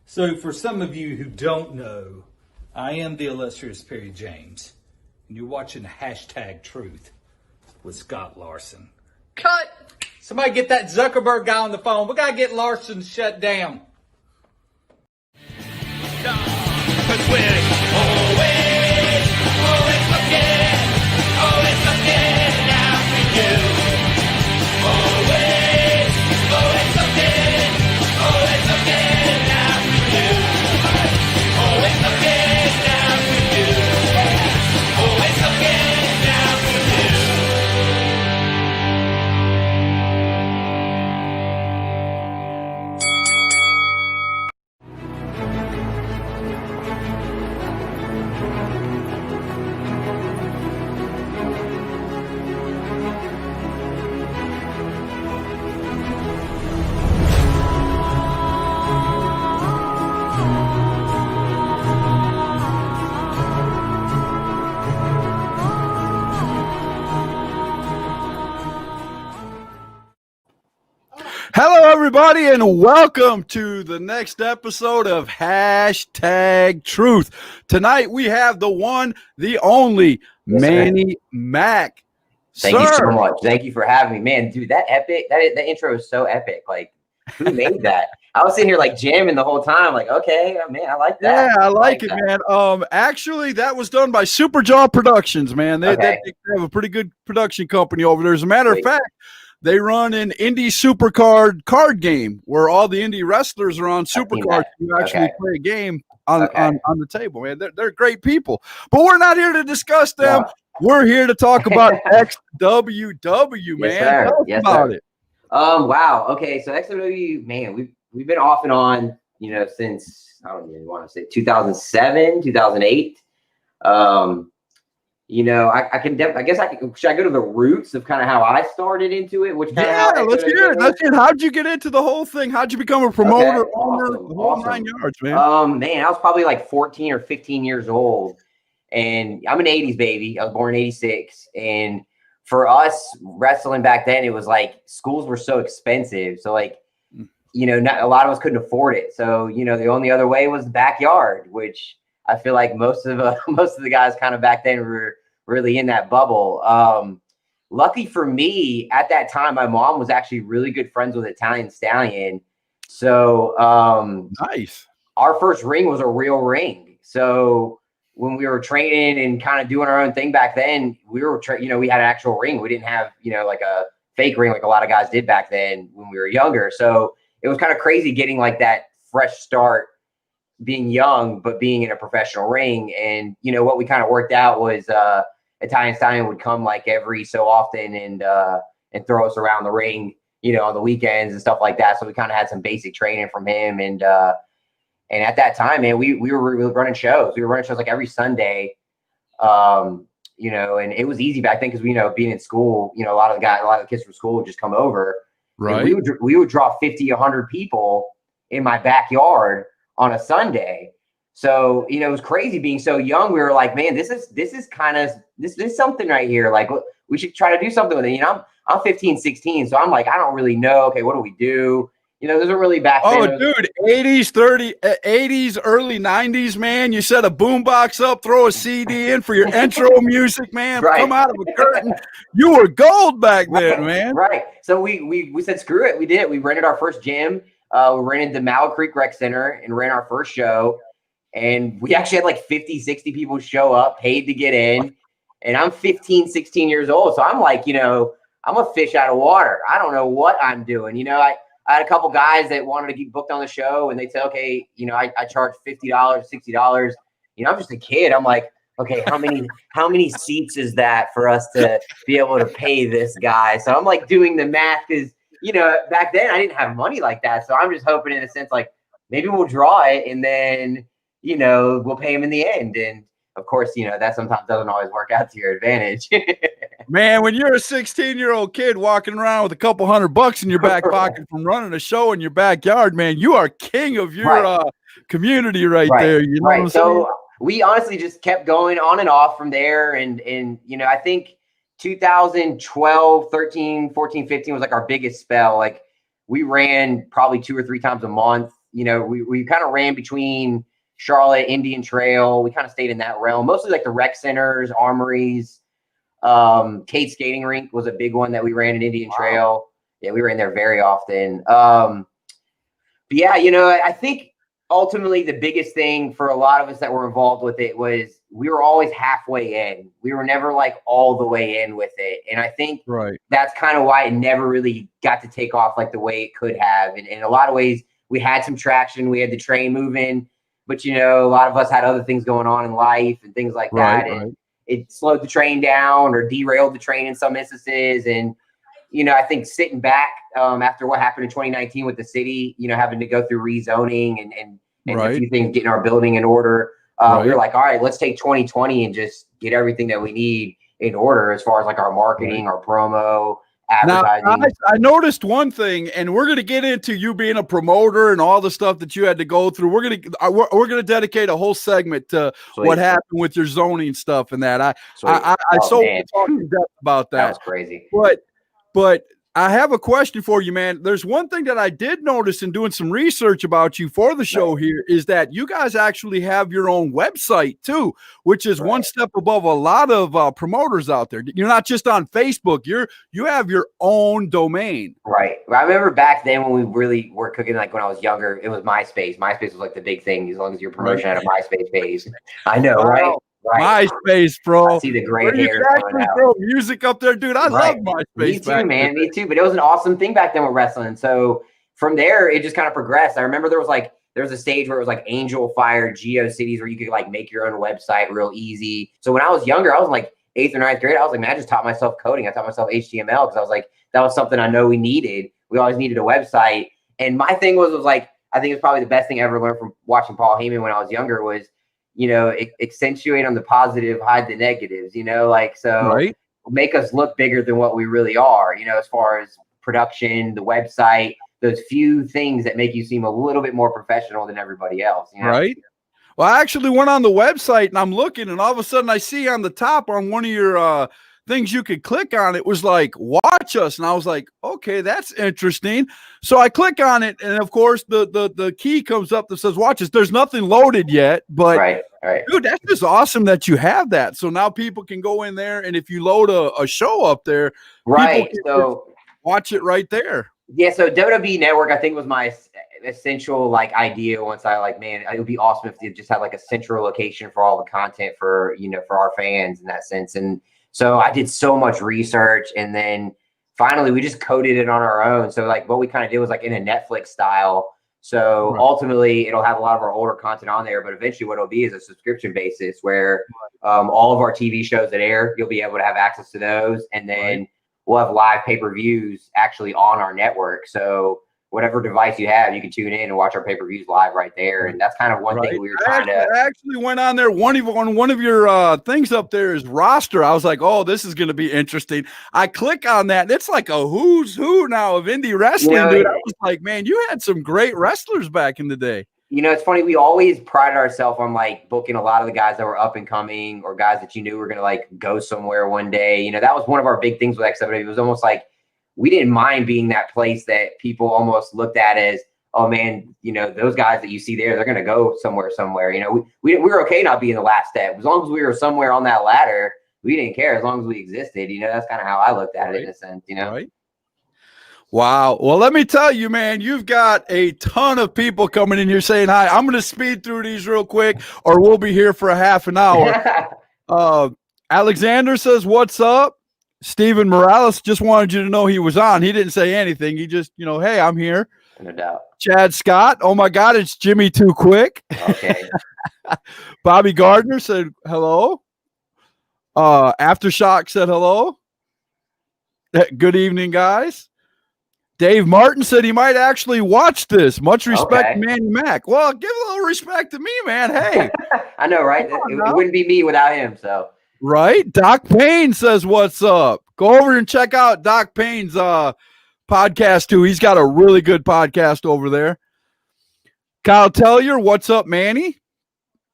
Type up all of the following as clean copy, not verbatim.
So, for some of you who don't know, I am the illustrious Perry James, and you're watching Hashtag Truth with Scott Larson. Cut! Somebody get that Zuckerberg guy on the phone. We gotta get Larson shut down. Cause we're always looking out for you. Always looking out for you. Always looking out for you. Always looking out for you. Hello, everybody, and welcome to the next episode of Hashtag Truth. Tonight, we have the one, the only, Manny Mac. Thank you so much. Thank you for having me, man. Dude, that intro is so epic. Like, who made that? I was sitting here like jamming the whole time. Like, okay, man, I like that. Yeah, I like it, man. Actually, that was done by Superjaw Productions, man. They have a pretty good production company over there. As a matter of fact, they run an indie supercard card game where all the indie wrestlers are on supercards. You actually play a game on the table, man. They're great people. But we're not here to discuss them. No. We're here to talk about XWW, man. Yes, Tell us about it. Wow. Okay, so XWW, man, we've been off and on, since I don't even want to say 2007, 2008. Should I go to the roots of kind of how I started into it? Let's hear it. How'd you get into the whole thing? How'd you become a promoter, owner, the whole 9 yards, man? Man, I was probably like 14 or 15 years old, and I'm an 80s baby. I was born in 86, and for us, wrestling back then, it was like schools were so expensive. So like, not a lot of us couldn't afford it. So, the only other way was the backyard, which I feel like most of the guys kind of back then were really in that bubble. Lucky for me, at that time, my mom was actually really good friends with Italian Stallion. So nice. Our first ring was a real ring. So when we were training and kind of doing our own thing back then, we were we had an actual ring. We didn't have like a fake ring like a lot of guys did back then when we were younger. So it was kind of crazy getting like that fresh start, being young, but being in a professional ring. And, what we kind of worked out was Italian Stallion would come like every so often and throw us around the ring, on the weekends and stuff like that. So we kind of had some basic training from him. And at that time, man, we were running shows. We were running shows like every Sunday, and it was easy back then because, being in school, a lot of the kids from school would just come over. Right. We would draw 50, 100 people in my backyard on a Sunday. So, it was crazy being so young. We were like, man, this is something right here. Like, we should try to do something with it. I'm 15, 16. So I'm like, I don't really know. Okay, what do we do? Those are really back then. Oh, dude, 80s, early 90s, man. You set a boombox up, throw a CD in for your intro music, man. Right. Come out of a curtain. You were gold back then, man. Right. So we said, screw it. We did it. We rented our first gym. We ran into Mallet Creek Rec Center and ran our first show. And we actually had like 50, 60 people show up, paid to get in. And I'm 15, 16 years old. So I'm like, I'm a fish out of water. I don't know what I'm doing. I had a couple guys that wanted to get booked on the show, and they said, okay, I charge $50, $60. I'm just a kid. I'm like, okay, how many seats is that for us to be able to pay this guy? So I'm like doing the math because, back then I didn't have money like that. So I'm just hoping in a sense, like maybe we'll draw it and then, we'll pay him in the end. And of course, that sometimes doesn't always work out to your advantage. Man, when you're a 16-year-old kid walking around with a couple $100 in your back pocket from running a show in your backyard, man, you are king of your community right there. You know what I'm saying? So we honestly just kept going on and off from there. And I think 2012, 13, 14, 15 was like our biggest spell. Like we ran probably 2 or 3 times a month, we kind of ran between Charlotte, Indian Trail. We kind of stayed in that realm, mostly like the rec centers, armories. Kate Skating Rink was a big one that we ran in Indian Trail. Yeah, we ran there very often. But yeah, I think ultimately the biggest thing for a lot of us that were involved with it was we were always halfway in. We were never like all the way in with it. And I think that's kind of why it never really got to take off like the way it could have. And in a lot of ways, we had some traction. We had the train moving, but a lot of us had other things going on in life and things like that. And it slowed the train down or derailed the train in some instances. And I think sitting back after what happened in 2019 with the city, having to go through rezoning and a few things, getting our building in order, we were like, all right, let's take 2020 and just get everything that we need in order as far as like our marketing, our promo, advertising. Now, I noticed one thing, and we're going to get into you being a promoter and all the stuff that you had to go through. We're going to dedicate a whole segment to what happened with your zoning stuff and that. I so talked in depth about that. That was crazy. But I have a question for you, man. There's one thing that I did notice in doing some research about you for the show here is that you guys actually have your own website too, which is one step above a lot of promoters out there. You're not just on Facebook. You have your own domain. Right. I remember back then when we really were cooking, like when I was younger, it was MySpace. MySpace was like the big thing as long as your promotion had a MySpace page. I know, right? MySpace, bro. I see the gray hairs coming out. Throw music up there, dude. I love MySpace. Me too, man. Me too. But it was an awesome thing back then with wrestling. So from there, it just kind of progressed. I remember there was a stage where it was like Angel Fire, GeoCities, where you could like make your own website real easy. So when I was younger, I was in like 8th or 9th grade. I was like, man, I just taught myself coding. I taught myself HTML because I was like, that was something I know we needed. We always needed a website. And my thing was like, I think it's probably the best thing I ever learned from watching Paul Heyman when I was younger was, accentuate on the positive, hide the negatives, make us look bigger than what we really are, as far as production, the website, those few things that make you seem a little bit more professional than everybody else. Right. Well, I actually went on the website and I'm looking and all of a sudden I see on the top on one of your things you could click on, it was like, watch us. And I was like, okay, that's interesting. So I click on it. And of course the key comes up that says, watch us. There's nothing loaded yet, but right. Dude, that's just awesome that you have that. So now people can go in there and if you load a show up there, so watch it right there. Yeah. So WWE Network, I think was my essential like idea once I like, man, it would be awesome if they just had like a central location for all the content for, for our fans in that sense. And so I did so much research and then finally we just coded it on our own. So like what we kind of did was like in a Netflix style. So ultimately it'll have a lot of our older content on there, but eventually what it'll be is a subscription basis where all of our TV shows that air, you'll be able to have access to those. And then we'll have live pay-per-views actually on our network. So whatever device you have, you can tune in and watch our pay-per-views live right there. And that's kind of one thing we were trying to. I actually went on there. One of your things up there is roster. I was like, oh, this is going to be interesting. I click on that. And it's like a who's who now of indie wrestling, dude. I was like, man, you had some great wrestlers back in the day. It's funny. We always prided ourselves on like booking a lot of the guys that were up and coming or guys that you knew were going to like go somewhere one day. That was one of our big things with XW. It was almost like, we didn't mind being that place that people almost looked at as, oh man, those guys that you see there, they're going to go somewhere. We were okay not being the last step. As long as we were somewhere on that ladder, we didn't care as long as we existed. That's kind of how I looked at it in a sense, Right. Wow. Well, let me tell you, man, you've got a ton of people coming in here saying hi. I'm going to speed through these real quick or we'll be here for a half an hour. Alexander says, what's up? Steven Morales just wanted you to know he was on. He didn't say anything. He just, hey, I'm here. No doubt. Chad Scott. Oh my God, it's Jimmy Too Quick. Okay. Bobby Gardner said hello. Aftershock said hello. Good evening, guys. Dave Martin said he might actually watch this. Much respect to Manny Mac. Well, give a little respect to me, man. Hey. I know, right? It wouldn't be me without him, so. Right. Doc Payne says, what's up? Go over and check out Doc Payne's podcast too. He's got a really good podcast over there. Kyle Tellier, what's up, Manny?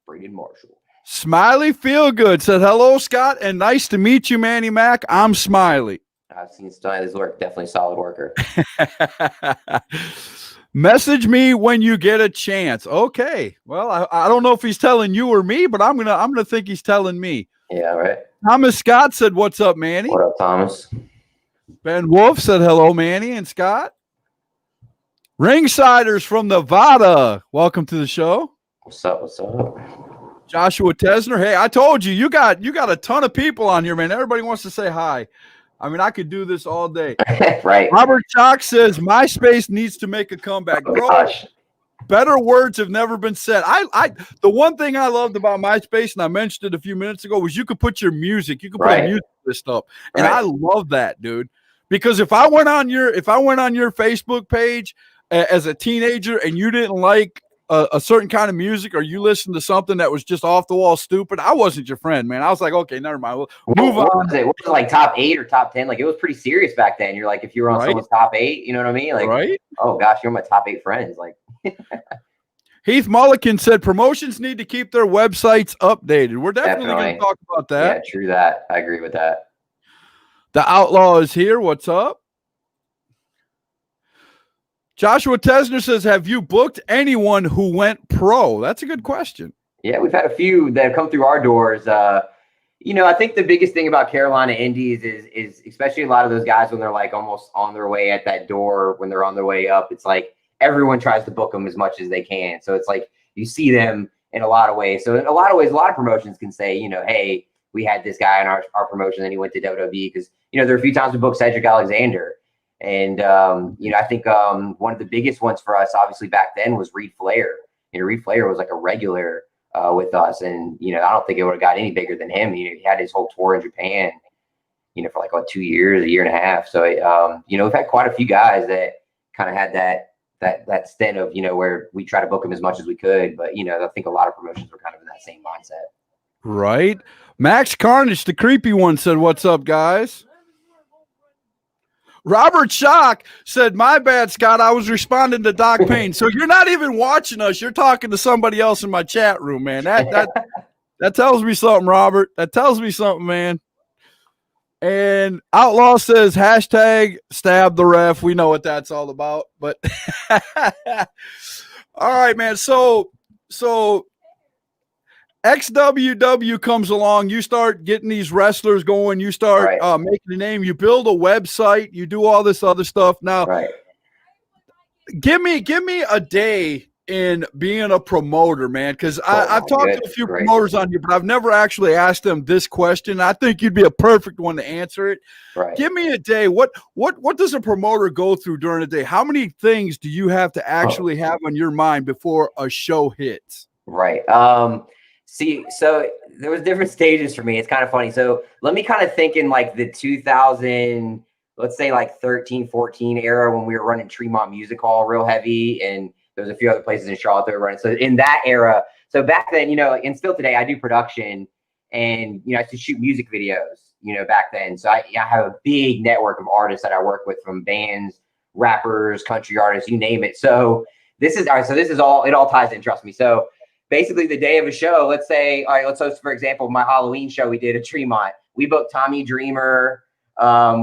Braden Marshall. Smiley Feelgood said, hello, Scott, and nice to meet you, Manny Mac. I'm Smiley. I've seen Smiley's work. Definitely solid worker. Message me when you get a chance. Okay. Well, I don't know if he's telling you or me, but I'm gonna think he's telling me. Yeah, right. Thomas Scott said, "What's up, Manny?" What up, Thomas? Ben Wolf said, "Hello, Manny and Scott." Ringsiders from Nevada, welcome to the show. What's up? What's up? Joshua Tesner, hey, I told you, you got a ton of people on here, man. Everybody wants to say hi. I mean, I could do this all day. Right. Robert Chalk says MySpace needs to make a comeback. Oh, Bro, gosh. better words have never been said. The one thing I loved about MySpace, and I mentioned it a few minutes ago, was you could put your music, you could put a music list up, and I love that, dude. Because if I went on your Facebook page as a teenager and you didn't like a certain kind of music, or you listened to something that was just off the wall stupid, I wasn't your friend, man. I was like, okay, never mind. We'll move on. Was it like top 8 or top 10? Like, it was pretty serious back then. You're like, if you were on someone's top 8, you know what I mean? Like, oh gosh, you're my top 8 friends. Like, Heath Mulligan said promotions need to keep their websites updated. We're definitely going to talk about that. Yeah, true that. I agree with that. The Outlaw is here. What's up? Joshua Tesner says, have you booked anyone who went pro? That's a good question. Yeah, we've had a few that have come through our doors. You know, I think the biggest thing about Carolina Indies is especially a lot of those guys when they're like almost on their way at that door, when they're on their way up, it's like everyone tries to book them as much as they can. So it's like you see them in a lot of ways. So in a lot of ways, a lot of promotions can say, you know, hey, we had this guy in our promotion and he went to WWE, because, you know, there are a few times we booked Cedric Alexander. And, you know, I think one of the biggest ones for us, obviously, back then was Reed Flair. You know, Reed Flair was like a regular with us. And, you know, I don't think it would have got any bigger than him. You know, he had his whole tour in Japan, you know, for like, 2 years, a year and a half. So, you know, we've had quite a few guys that kind of had that stint of, you know, where we try to book them as much as we could. But, you know, I think a lot of promotions were kind of in that same mindset. Right. Max Carnage, the creepy one, said, what's up, guys? Robert Schock said, my bad, Scott. I was responding to Doc Payne. So you're not even watching us. You're talking to somebody else in my chat room, man. That tells me something, Robert. That tells me something, man. And Outlaw says, hashtag stab the ref. We know what that's all about. But all right, man. So XWW comes along, you start getting these wrestlers going, you start making a name, you build a website, you do all this other stuff. Now, give me a day in being a promoter, man, because I've talked to a few promoters on here, but I've never actually asked them this question. I think you'd be a perfect one to answer it. Give me a day. What does a promoter go through during a day? How many things do you have to actually have on your mind before a show hits? See, so there was different stages for me. It's kind of funny. So let me kind of think in like the 2000, let's say like 13, 14 era, when we were running Tremont Music Hall real heavy. And there was a few other places in Charlotte that were running. So in that era, so back then, you know, and still today, I do production and, you know, I used to shoot music videos, you know, back then. So I have a big network of artists that I work with, from bands, rappers, country artists, you name it. So this is, all right. So this is all, it all ties in, trust me. So basically the day of a show, let's say, all right, let's host, for example, my Halloween show we did at Tremont. We booked Tommy Dreamer.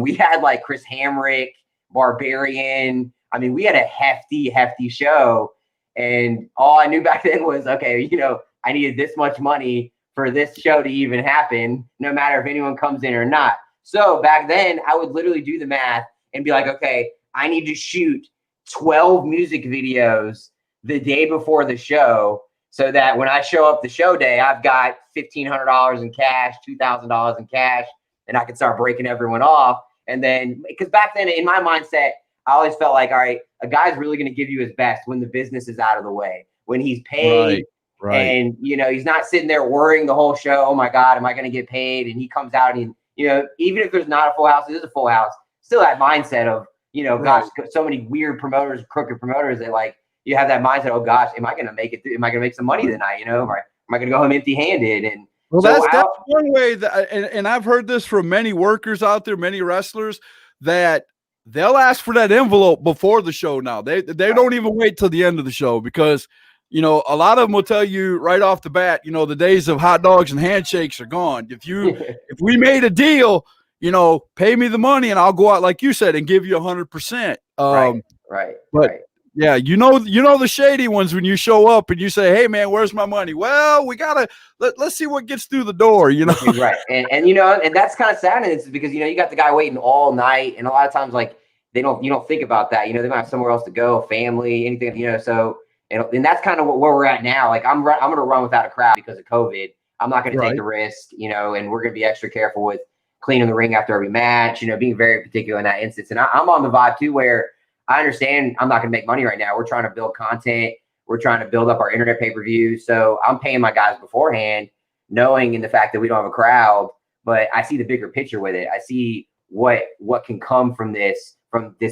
We had like Chris Hamrick, Barbarian. I mean, we had a hefty show. And all I knew back then was, okay, you know, I needed this much money for this show to even happen, no matter if anyone comes in or not. So back then I would literally do the math and be like, okay, I need to shoot 12 music videos the day before the show, so that when I show up the show day, I've got $1,500 in cash, $2,000 in cash, and I can start breaking everyone off. And then, because back then in my mindset, I always felt like, all right, a guy's really going to give you his best when the business is out of the way, when he's paid, and, you know, he's not sitting there worrying the whole show, oh my God, am I going to get paid? And he comes out and, you know, even if there's not a full house, it is a full house, still that mindset of, you know, gosh, so many weird promoters, crooked promoters that like, you have that mindset, oh gosh, am I going to make it? Am I going to make some money tonight? You know, am I going to go home empty-handed? And well, so that's one way that, and I've heard this from many workers out there, many wrestlers, that they'll ask for that envelope before the show. Now they don't even wait till the end of the show, because, you know, a lot of them will tell you right off the bat, you know, the days of hot dogs and handshakes are gone. If we made a deal, you know, pay me the money and I'll go out, like you said, and give you 100%. Yeah, you know the shady ones when you show up and you say, "Hey, man, where's my money?" Well, we gotta let's see what gets through the door. You know, Right. And and that's kind of sad. And it's because you got the guy waiting all night, and a lot of times like you don't think about that. They might have somewhere else to go, family, anything. So and that's kind of where we're at now. Like I'm gonna run without a crowd because of COVID. I'm not gonna take the risk. And we're gonna be extra careful with cleaning the ring after every match. Being very particular in that instance. And I'm on the vibe too, where I understand I'm not gonna make money right now. We're trying to build content. We're trying to build up our internet pay-per-view. So I'm paying my guys beforehand, knowing in the fact that we don't have a crowd, but I see the bigger picture with it. I see what can come from this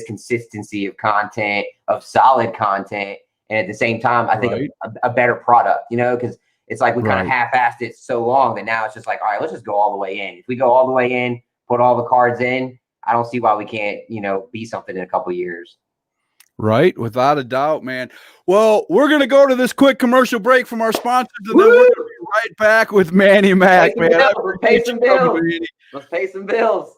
consistency of content, of solid content, and at the same time, I think a better product. Because it's like we kind of half-assed it so long that now it's just like, all right, let's just go all the way in. If we go all the way in, put all the cards in, I don't see why we can't, be something in a couple of years. Right, without a doubt, man. Well, we're going to go to this quick commercial break from our sponsors, and then we're going to be right back with Manny Mac, man. Let's pay some bills. Let's pay some bills.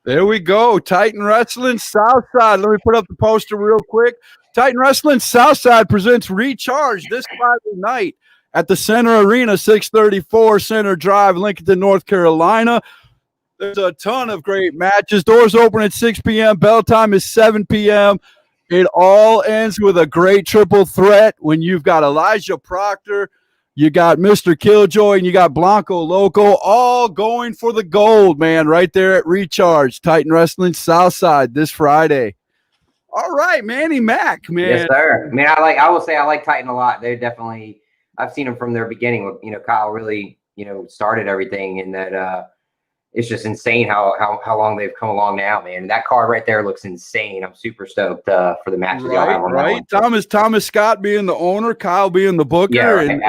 There we go. Titan Wrestling Southside. Let me put up the poster real quick. Titan Wrestling Southside presents Recharge this Friday night at the Center Arena, 634 Center Drive, Lincoln, North Carolina. There's a ton of great matches. Doors open at 6 p.m. Bell time is 7 p.m. It all ends with a great triple threat when you've got Elijah Proctor, you got Mr. Killjoy, and you got Blanco Loco, all going for the gold, man, right there at Recharge, Titan Wrestling Southside this Friday. All right, Manny Mac, man. Yes, sir. Man, I will say I like Titan a lot. They're definitely, I've seen them from their beginning. Kyle really, started everything, and that it's just insane how long they've come along now, man. That card right there looks insane. I'm super stoked for the matches. Right. Thomas Scott being the owner, Kyle being the booker, and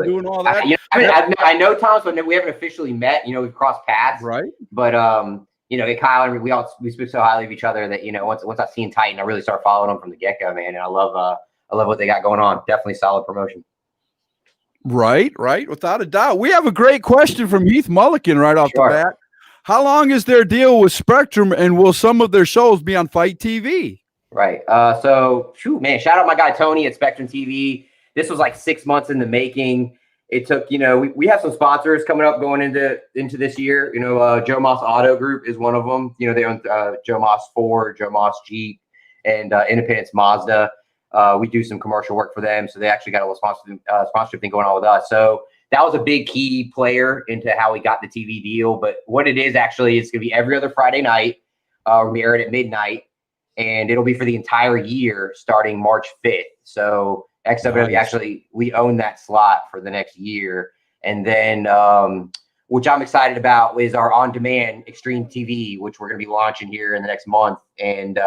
doing all that. I know Thomas, but we haven't officially met. We've crossed paths, right? But Kyle and we speak so highly of each other that once I seen Titan, I really started following them from the get go, man. And I love what they got going on. Definitely solid promotion. Right, without a doubt. We have a great question from Heath Mulligan right off the bat. How long is their deal with Spectrum, and will some of their shows be on Fight TV? Right. Man, shout out my guy Tony at Spectrum TV. This was like 6 months in the making. It took, we have some sponsors coming up going into this year. Joe Moss Auto Group is one of them. They own Joe Moss Ford, Joe Moss Jeep, and Independence Mazda. We do some commercial work for them, so they actually got a little sponsorship thing going on with us. So that was a big key player into how we got the TV deal. But what it is actually, it's going to be every other Friday night. We air it at midnight, and it'll be for the entire year starting March 5th. So XWW actually, we own that slot for the next year. And then, which I'm excited about, is our on-demand Extreme TV, which we're going to be launching here in the next month. And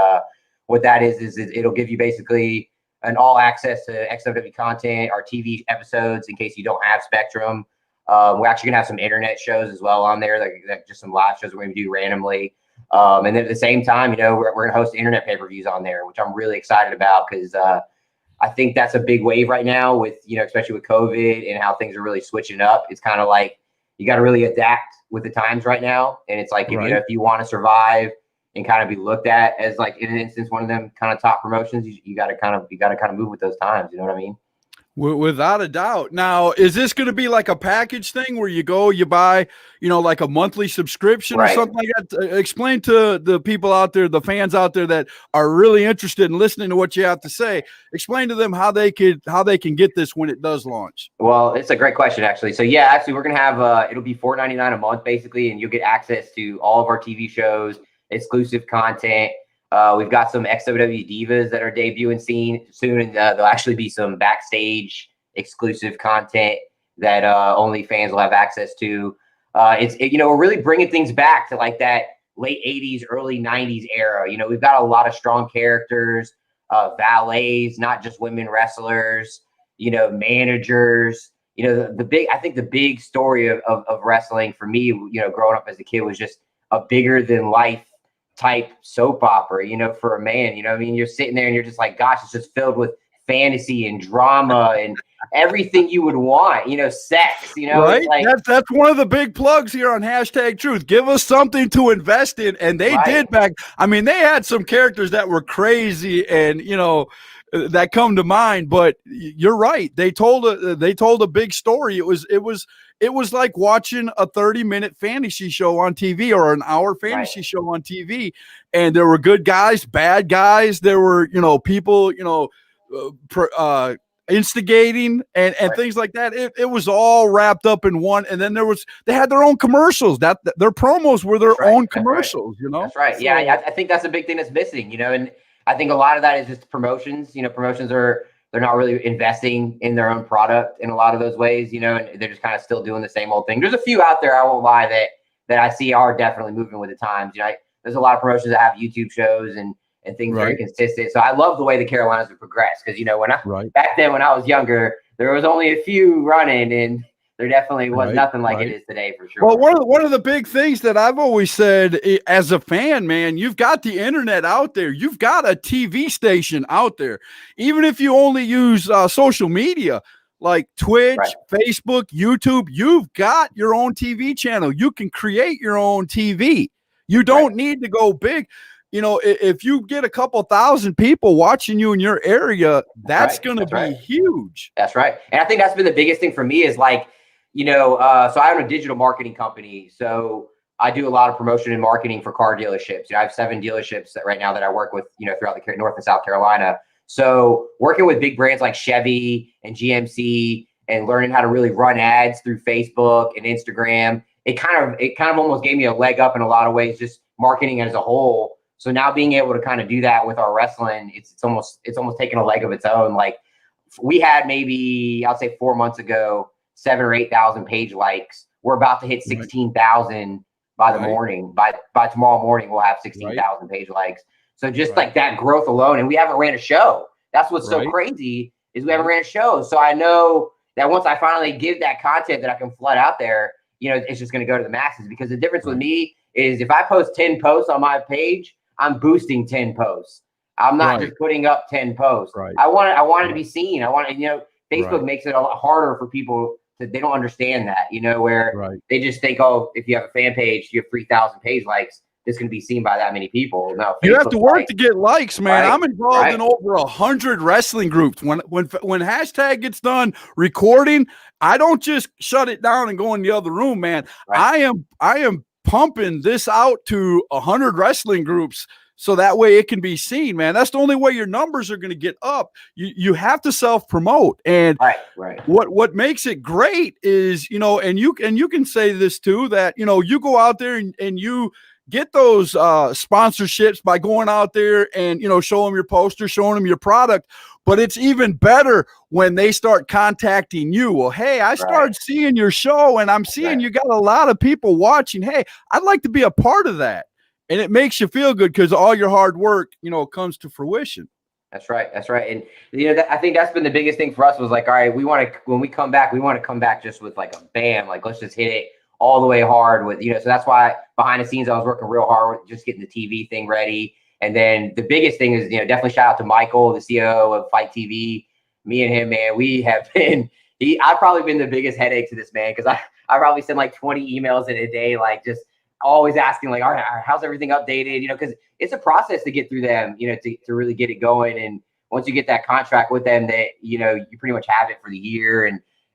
what that is it'll give you basically an all access to XWW content, our TV episodes in case you don't have Spectrum. We're actually gonna have some internet shows as well on there, like just some live shows we're gonna do randomly. And then at the same time, we're gonna host internet pay-per-views on there, which I'm really excited about because I think that's a big wave right now with, especially with COVID and how things are really switching up. It's kind of like you got to really adapt with the times right now. And it's like, if you want to survive and kind of be looked at as like in an instance one of them kind of top promotions, you got to kind of move with those times. You know what I mean? Without a doubt. Now, is this going to be like a package thing where you buy, like a monthly subscription or something like that? Explain to the people out there, the fans out there that are really interested in listening to what you have to say. Explain to them how they can get this when it does launch. Well, it's a great question, actually. So yeah, actually we're going to have, it'll be $4.99 a month basically, and you'll get access to all of our TV shows, exclusive content. We've got some XOW divas that are debuting soon, and there'll actually be some backstage exclusive content that only fans will have access to. We're really bringing things back to like that late 80s, early 90s era. We've got a lot of strong characters, valets, not just women wrestlers, managers. I think the big story of wrestling for me, growing up as a kid was just a bigger than life type soap opera, for a man. You're sitting there and you're just like, gosh, it's just filled with fantasy and drama and everything you would want, sex, right? Like, That's one of the big plugs here on hashtag truth. Give us something to invest in. And they did back. I mean, they had some characters that were crazy and, that come to mind, but you're right. They told a big story. It was like watching a 30-minute fantasy show on TV or an hour fantasy show on TV. And there were good guys, bad guys. There were, people, instigating and things like that. It was all wrapped up in one. And then they had their own commercials. That their promos were their own commercials. That's right. So, yeah, I think that's a big thing that's missing. And I think a lot of that is just promotions. Promotions they're not really investing in their own product in a lot of those ways. And they're just kind of still doing the same old thing. There's a few out there, I won't lie, that I see are definitely moving with the times. There's a lot of promotions that have YouTube shows and things very consistent. So I love the way the Carolinas have progressed because, back then when I was younger, there was only a few running and there definitely was nothing like it is today for sure. Well, one of the big things that I've always said as a fan, man, you've got the internet out there. You've got a TV station out there. Even if you only use social media like Twitch, Facebook, YouTube, you've got your own TV channel. You can create your own TV. You don't need to go big. If you get a couple thousand people watching you in your area, that's going to be huge. That's right. And I think that's been the biggest thing for me is like, so I own a digital marketing company. So I do a lot of promotion and marketing for car dealerships. I have 7 dealerships right now that I work with, throughout the North and South Carolina. So working with big brands like Chevy and GMC and learning how to really run ads through Facebook and Instagram, it kind of almost gave me a leg up in a lot of ways, just marketing as a whole. So now being able to kind of do that with our wrestling, it's almost taken a leg of its own. Like we had maybe, I'll say 4 months ago, 7,000 or 8,000 page likes. We're about to hit 16,000 by the morning. By tomorrow morning, we'll have 16,000 page likes. So just like that growth alone, and we haven't ran a show. That's what's so crazy is we haven't ran a show. So I know that once I finally give that content that I can flood out there, it's just going to go to the masses. Because the difference with me is if I post 10 posts on my page, I'm boosting 10 posts. I'm not just putting up 10 posts. I want it to be seen. I want to, Facebook makes it a lot harder for people to, they don't understand that, where they just think, oh, if you have a fan page, you have 3,000 page likes, it's going to be seen by that many people. No, you have to work to get likes, man. I'm involved in over 100 wrestling groups. When hashtag gets done recording, I don't just shut it down and go in the other room, man. I am pumping this out to 100 wrestling groups so that way it can be seen, man. That's the only way your numbers are going to get up. You have to self-promote. And what makes it great is, and you can say this too, that, you go out there and you get those sponsorships by going out there and, show them your poster, showing them your product. But it's even better when they start contacting you. Well, hey, I started seeing your show and I'm seeing you got a lot of people watching. Hey, I'd like to be a part of that. And it makes you feel good because all your hard work, comes to fruition. That's right. That's right. And, I think that's been the biggest thing for us was like, all right, when we come back, we want to come back just with like a bam, like let's just hit it all the way hard with, so that's why behind the scenes, I was working real hard with just getting the TV thing ready. And then the biggest thing is, definitely shout out to Michael, the CEO of Fight TV. Me and him, man, we have been, I've probably been the biggest headache to this man because I probably send like 20 emails in a day, like just always asking like, all right, how's everything updated? Because it's a process to get through them, to really get it going. And once you get that contract with them, that, you pretty much have it for the year.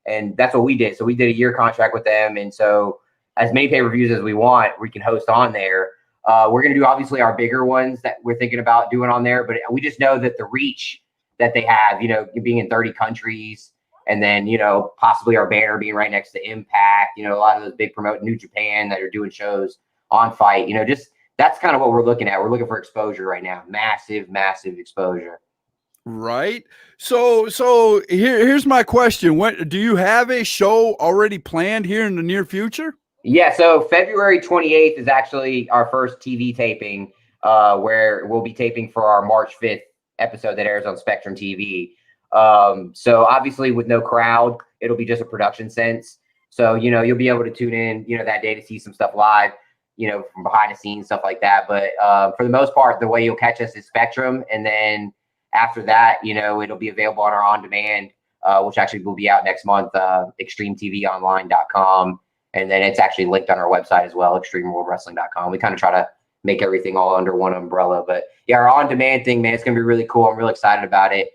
And that's what we did. So we did a year contract with them. And so as many pay-per-views as we want, we can host on there. We're going to do obviously our bigger ones that we're thinking about doing on there, but we just know that the reach that they have, being in 30 countries and then, possibly our banner being right next to Impact, a lot of those big promote New Japan that are doing shows on Fight, just that's kind of what we're looking at. We're looking for exposure right now. Massive exposure. Right. So here's my question. What do you have a show already planned here in the near future? Yeah, so February 28th is actually our first TV taping, where we'll be taping for our March 5th episode that airs on Spectrum TV. So obviously with no crowd, it'll be just a production sense. So, you'll be able to tune in, that day to see some stuff live, from behind the scenes, stuff like that. But for the most part, the way you'll catch us is Spectrum. And then after that, it'll be available on our on-demand, which actually will be out next month, extremetvonline.com. And then it's actually linked on our website as well, extremeworldwrestling.com. We kind of try to make everything all under one umbrella. But yeah, our on-demand thing, man, it's going to be really cool. I'm really excited about it.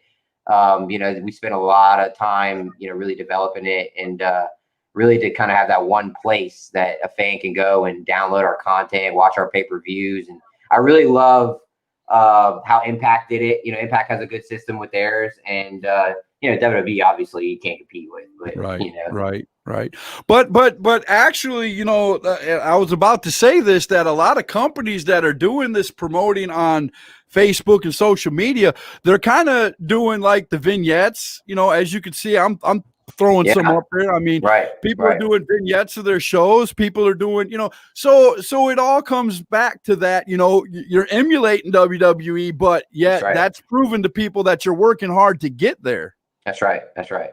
We spent a lot of time, really developing it, and really to kind of have that one place that a fan can go and download our content, watch our pay-per-views. And I really love how Impact did it. Impact has a good system with theirs, and WWE obviously you can't compete with. But, Right. But actually, I was about to say this, that a lot of companies that are doing this promoting on Facebook and social media, they're kind of doing like the vignettes. As you can see, I'm throwing some up there. I mean, people are doing vignettes of their shows. People are doing, so it all comes back to that, you're emulating WWE, but yet that's proven to people that you're working hard to get there. That's right.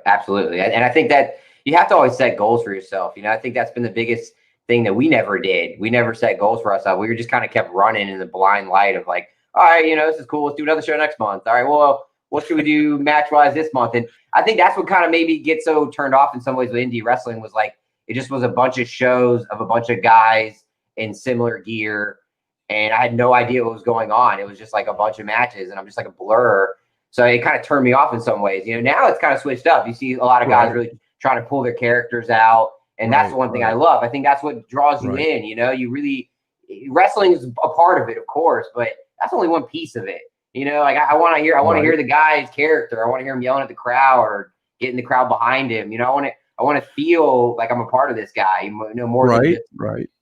Absolutely. And I think that you have to always set goals for yourself. I think that's been the biggest thing that we never did. We never set goals for ourselves. We were just kind of kept running in the blind light of like, all right, this is cool. Let's do another show next month. All right, well, what should we do match-wise this month? And I think that's what kind of maybe gets so turned off in some ways with indie wrestling, was like, it just was a bunch of shows of a bunch of guys in similar gear. And I had no idea what was going on. It was just like a bunch of matches, and I'm just like a blur. So it kind of turned me off in some ways. Now it's kind of switched up. You see a lot of guys really trying to pull their characters out. And that's the one thing I love. I think that's what draws you in. You really, wrestling is a part of it, of course, but that's only one piece of it. Like I want to hear the guy's character. I want to hear him yelling at the crowd or getting the crowd behind him. I want to feel like I'm a part of this guy. More than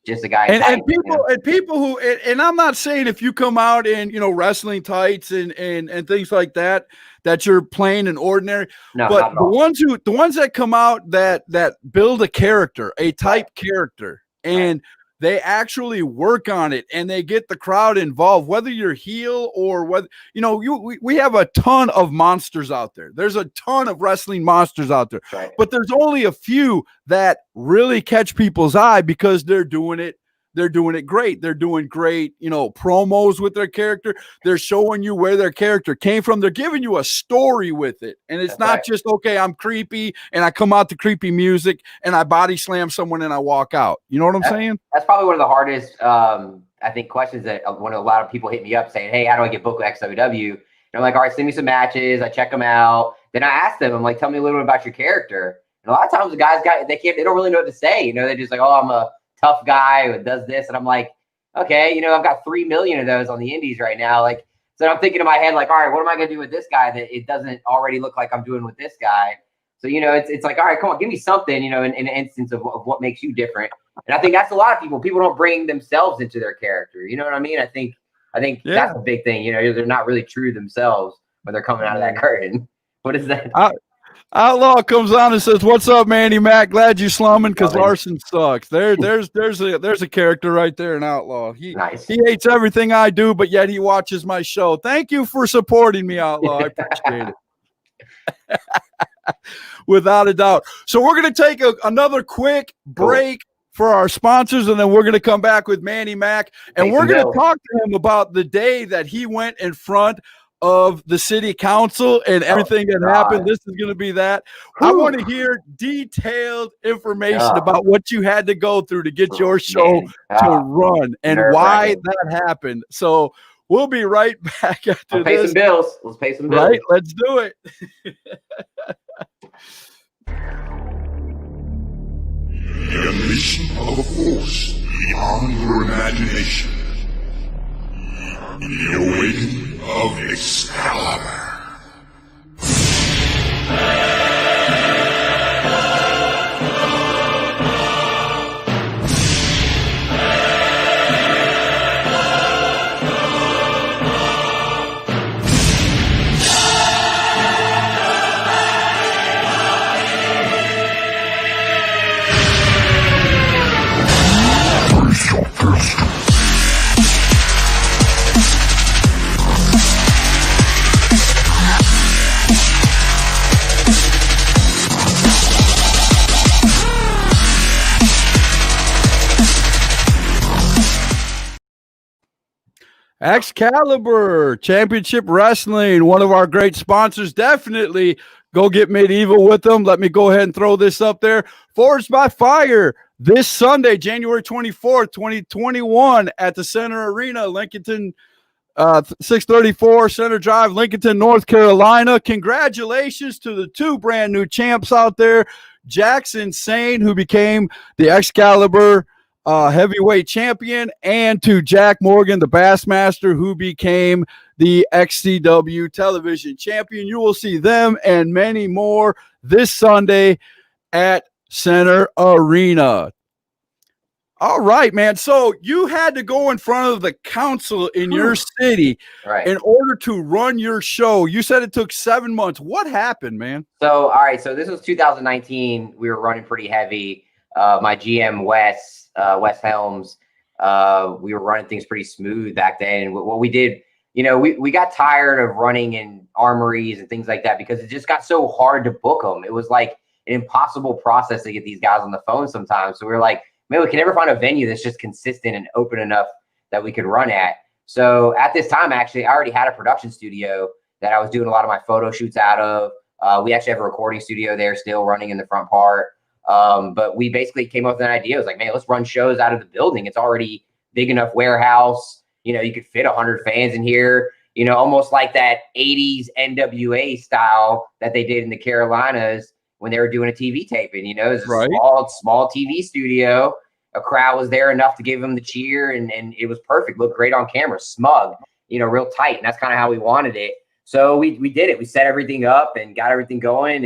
just a guy. And people who, and I'm not saying if you come out in wrestling tights and things like that you're plain and ordinary. No, but the ones that come out that build a character, a type character, and they actually work on it, and they get the crowd involved, whether you're heel or whether, we have a ton of monsters out there. There's a ton of wrestling monsters out there, but there's only a few that really catch people's eye because they're doing it great. They're doing great, promos with their character. They're showing you where their character came from. They're giving you a story with it. And it's not just, okay, I'm creepy and I come out to creepy music and I body slam someone and I walk out. You know what I'm saying? That's probably one of the hardest, I think, questions that when a lot of people hit me up saying, hey, how do I get booked with XWW? And I'm like, all right, send me some matches. I check them out. Then I ask them, I'm like, tell me a little bit about your character. And a lot of times the guys they don't really know what to say. They're just like, oh, I'm a tough guy who does this. And I'm like, okay, I've got 3 million of those on the indies right now. Like, so I'm thinking in my head, like, all right, what am I going to do with this guy that it doesn't already look like I'm doing with this guy? So, it's like, all right, come on, give me something, in an instance of what makes you different. And I think that's a lot of people. People don't bring themselves into their character. You know what I mean? I think that's a big thing. They're not really true to themselves when they're coming out of that curtain. What is that? Outlaw comes on and says, "What's up, Manny Mac? Glad you slumming because Larson sucks." There's a character right there in Outlaw. He hates everything I do, but yet he watches my show. Thank you for supporting me, Outlaw. I appreciate it. Without a doubt. So we're going to take another quick break for our sponsors, and then we're going to come back with Manny Mac, and we're going to talk to him about the day that he went in front of the city council and everything that happened. This is going to be that. I want to hear detailed information about what you had to go through to get your show to run and why that happened. So we'll be right back after this. Pay some bills. Let's pay some bills. Right, let's do it. The unleashing of a force beyond your imagination. The awakening of Excalibur. Excalibur Championship Wrestling, one of our great sponsors. Definitely go get Medieval with them. Let me go ahead and throw this up there. Forged by Fire this Sunday, January 24th, 2021 at the Center Arena, Lincolnton, 634 Center Drive, Lincolnton, North Carolina. Congratulations to the two brand new champs out there, Jackson Sane, who became the Excalibur heavyweight champion, and to Jack Morgan, the Bassmaster, who became the XCW television champion. You will see them and many more this Sunday at Center Arena. All right, man. So you had to go in front of the council in your city in order to run your show. You said it took 7 months. What happened, man? So, all right. So this was 2019. We were running pretty heavy. My GM, Wes Helms, we were running things pretty smooth back then. And what we did, we got tired of running in armories and things like that because it just got so hard to book them. It was like an impossible process to get these guys on the phone sometimes. So we were like, man, we can never find a venue that's just consistent and open enough that we could run at. So at this time, actually, I already had a production studio that I was doing a lot of my photo shoots out of. We actually have a recording studio there still running in the front part. But we basically came up with an idea. It was like, man, let's run shows out of the building. It's already big enough warehouse. You could fit 100 fans in here, almost like that 80s NWA style that they did in the Carolinas when they were doing a TV taping. It was a small TV studio. A crowd was there enough to give them the cheer, and it was perfect. Looked great on camera, smug, real tight. And that's kind of how we wanted it. So we did it. We set everything up and got everything going,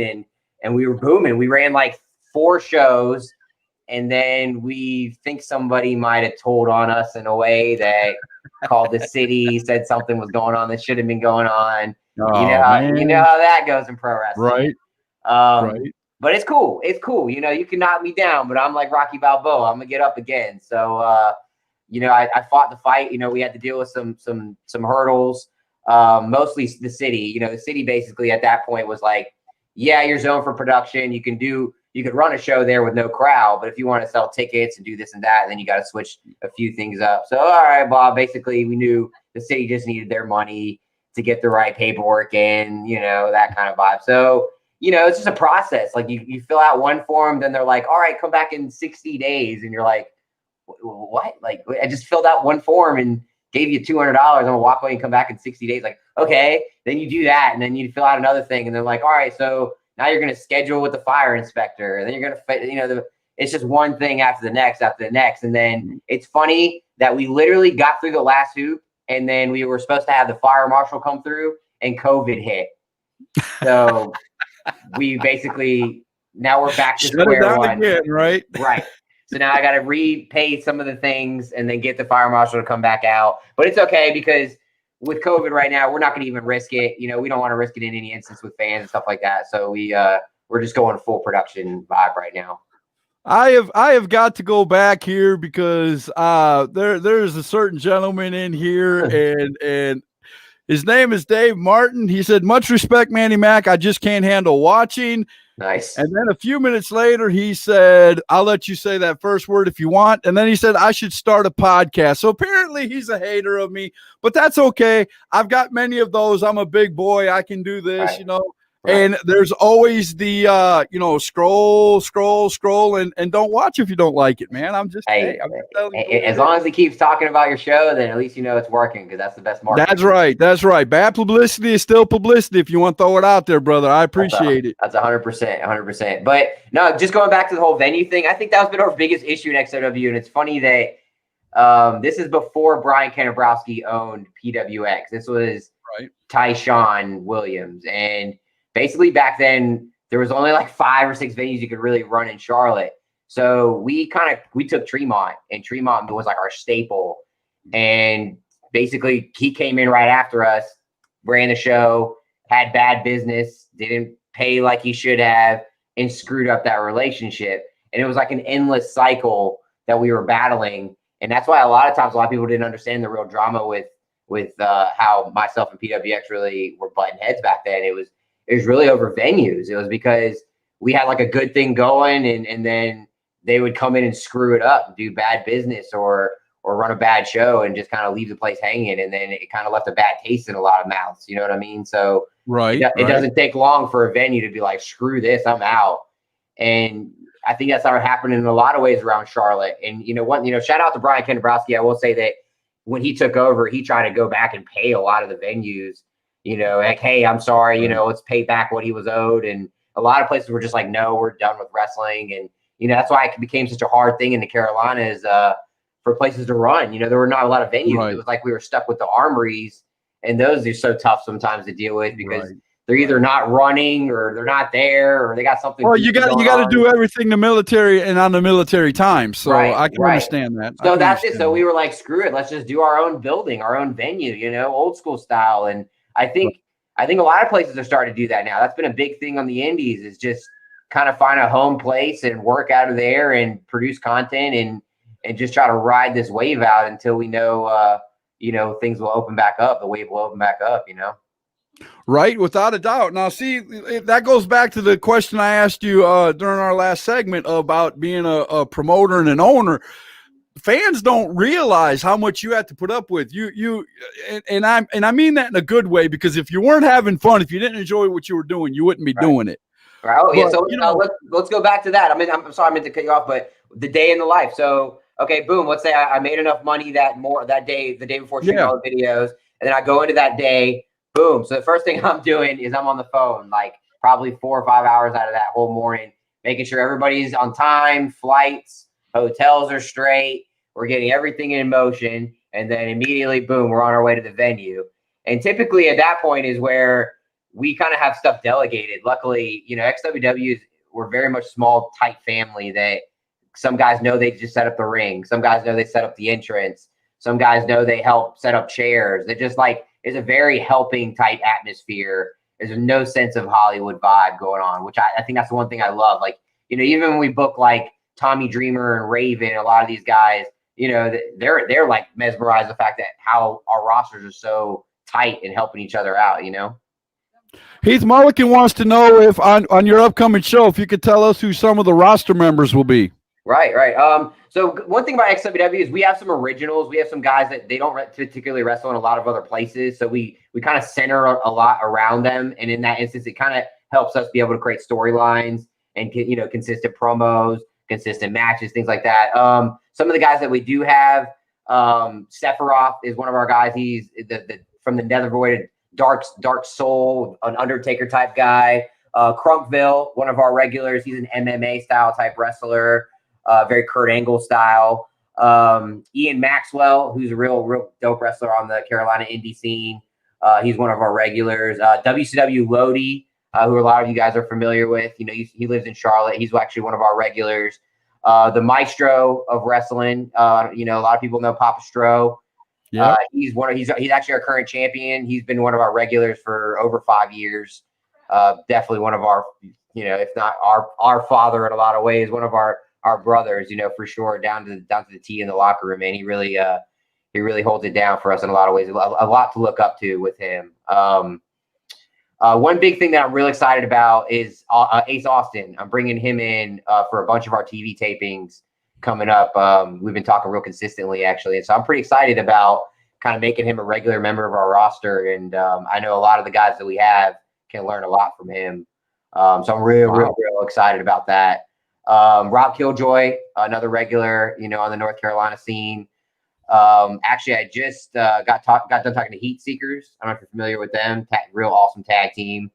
and we were booming. We ran like 4 shows, and then we think somebody might have told on us in a way that called the city, said something was going on that should have been going on. Oh, you know how that goes in pro wrestling. Right. But it's cool. It's cool. You can knock me down, but I'm like Rocky Balboa. I'm gonna get up again. So I fought the fight. We had to deal with some hurdles. Mostly the city. The city basically at that point was like, yeah, you're zoned for production. You could run a show there with no crowd, but if you want to sell tickets and do this and that, then you got to switch a few things up. So, all right, Bob, basically we knew the city just needed their money to get the right paperwork in, that kind of vibe. So, it's just a process. Like you fill out one form, then they're like, all right, come back in 60 days. And you're like, what? Like, I just filled out one form and gave you $200. I'm gonna walk away and come back in 60 days. Like, okay, then you do that. And then you fill out another thing. And they're like, all right, so now you're going to schedule with the fire inspector. And then you're going to, it's just one thing after the next. And then it's funny that we literally got through the last hoop, and then we were supposed to have the fire marshal come through, and COVID hit. So we basically, now we're back to square one. Again, right? Right. So now I got to repay some of the things and then get the fire marshal to come back out. But it's okay because with COVID right now, we're not going to even risk it. We don't want to risk it in any instance with fans and stuff like that. So we're just going full production vibe right now. I have got to go back here because there's a certain gentleman in here and his name is Dave Martin. He said, much respect, Manny Mac. I just can't handle watching. Nice. And then a few minutes later, he said, I'll let you say that first word if you want. And then he said, I should start a podcast. So apparently he's a hater of me, but that's okay. I've got many of those. I'm a big boy. I can do this, Right. And there's always the, scroll and don't watch if you don't like it, man. I'm just telling you. As long as he keeps talking about your show, then at least it's working because that's the best marketing. That's right. Bad publicity is still publicity if you want to throw it out there, brother. I appreciate it. That's 100%. But no, just going back to the whole venue thing, I think that's been our biggest issue in XOW. And it's funny that this is before Brian Kanabrowski owned PWX. This was Tyshawn Williams. And basically back then there was only like 5 or 6 venues you could really run in Charlotte. So we took Tremont, and Tremont was like our staple. And basically he came in right after us, ran the show, had bad business, didn't pay like he should have, and screwed up that relationship. And it was like an endless cycle that we were battling. And that's why a lot of people didn't understand the real drama with how myself and PWX really were butting heads back then. It was really over venues. It was because we had like a good thing going, and then they would come in and screw it up and do bad business or or run a bad show and just kind of leave the place hanging. And then it kind of left a bad taste in a lot of mouths. You know what I mean? So it doesn't take long for a venue to be like, screw this, I'm out. And I think that's started happening in a lot of ways around Charlotte. And shout out to Brian Kennebrowski. I will say that when he took over, he tried to go back and pay a lot of the venues, like, hey, I'm sorry, let's pay back what he was owed. And a lot of places were just like, no, we're done with wrestling. And, that's why it became such a hard thing in the Carolinas for places to run. There were not a lot of venues. Right. It was like we were stuck with the armories, and those are so tough sometimes to deal with because they're either not running or they're not there or they got something. Well, you got to do everything the military and on the military time. So I can understand that. So that's it. So we were like, screw it. Let's just do our own building, our own venue, old school style. And I think a lot of places are starting to do that now. That's been a big thing on the indies, is just kind of find a home place and work out of there and produce content and just try to ride this wave out until we know, things will open back up. The wave will open back up, Right, without a doubt. Now, see, that goes back to the question I asked you during our last segment about being a promoter and an owner. Fans don't realize how much you have to put up with. And I mean that in a good way, because if you weren't having fun, if you didn't enjoy what you were doing, you wouldn't be doing it. Right. Oh, yeah. So let's go back to that. I'm sorry, I meant to cut you off, but the day in the life. So, okay, boom. Let's say I made enough money that day, the day before shooting all the videos, and then I go into that day. Boom. So the first thing I'm doing is I'm on the phone, like probably 4 or 5 hours out of that whole morning, making sure everybody's on time, flights, hotels are straight. We're getting everything in motion. And then immediately, boom, we're on our way to the venue. And typically at that point is where we kind of have stuff delegated. Luckily, XWWs were very much small, tight family that some guys know they just set up the ring. Some guys know they set up the entrance. Some guys know they help set up chairs. It just is a very helping type atmosphere. There's no sense of Hollywood vibe going on, which I think that's the one thing I love. Like, even when we book like Tommy Dreamer and Raven, a lot of these guys, they're like mesmerized the fact that how our rosters are so tight and helping each other out, Heath Mulligan wants to know if on your upcoming show, if you could tell us who some of the roster members will be. Right. So one thing about XWW is we have some originals. We have some guys that they don't particularly wrestle in a lot of other places. So we kind of center a lot around them. And in that instance, it kind of helps us be able to create storylines and, consistent promos, consistent matches, things like that. Some of the guys that we do have, Sephiroth is one of our guys. He's from the Nethervoid, dark soul, an Undertaker type guy. Crunkville, one of our regulars. He's an MMA style type wrestler. Very Kurt Angle style. Ian Maxwell, who's a real dope wrestler on the Carolina indie scene. He's one of our regulars. WCW Lodi, who a lot of you guys are familiar with. He lives in Charlotte. He's actually one of our regulars. The maestro of wrestling. A lot of people know Papa Stro. Yeah. He's actually our current champion. He's been one of our regulars for over 5 years. Definitely one of our, if not our father in a lot of ways, one of our brothers, for sure, down to the T in the locker room, man. He really holds it down for us in a lot of ways. A lot to look up to with him. One big thing that I'm really excited about is Ace Austin. I'm bringing him in for a bunch of our TV tapings coming up. We've been talking real consistently, actually. And so I'm pretty excited about kind of making him a regular member of our roster. And I know a lot of the guys that we have can learn a lot from him. So I'm real excited about that. Rob Killjoy, another regular, on the North Carolina scene. Actually, I just got done talking to Heat Seekers. I don't know if you're familiar with them. Real awesome tag team.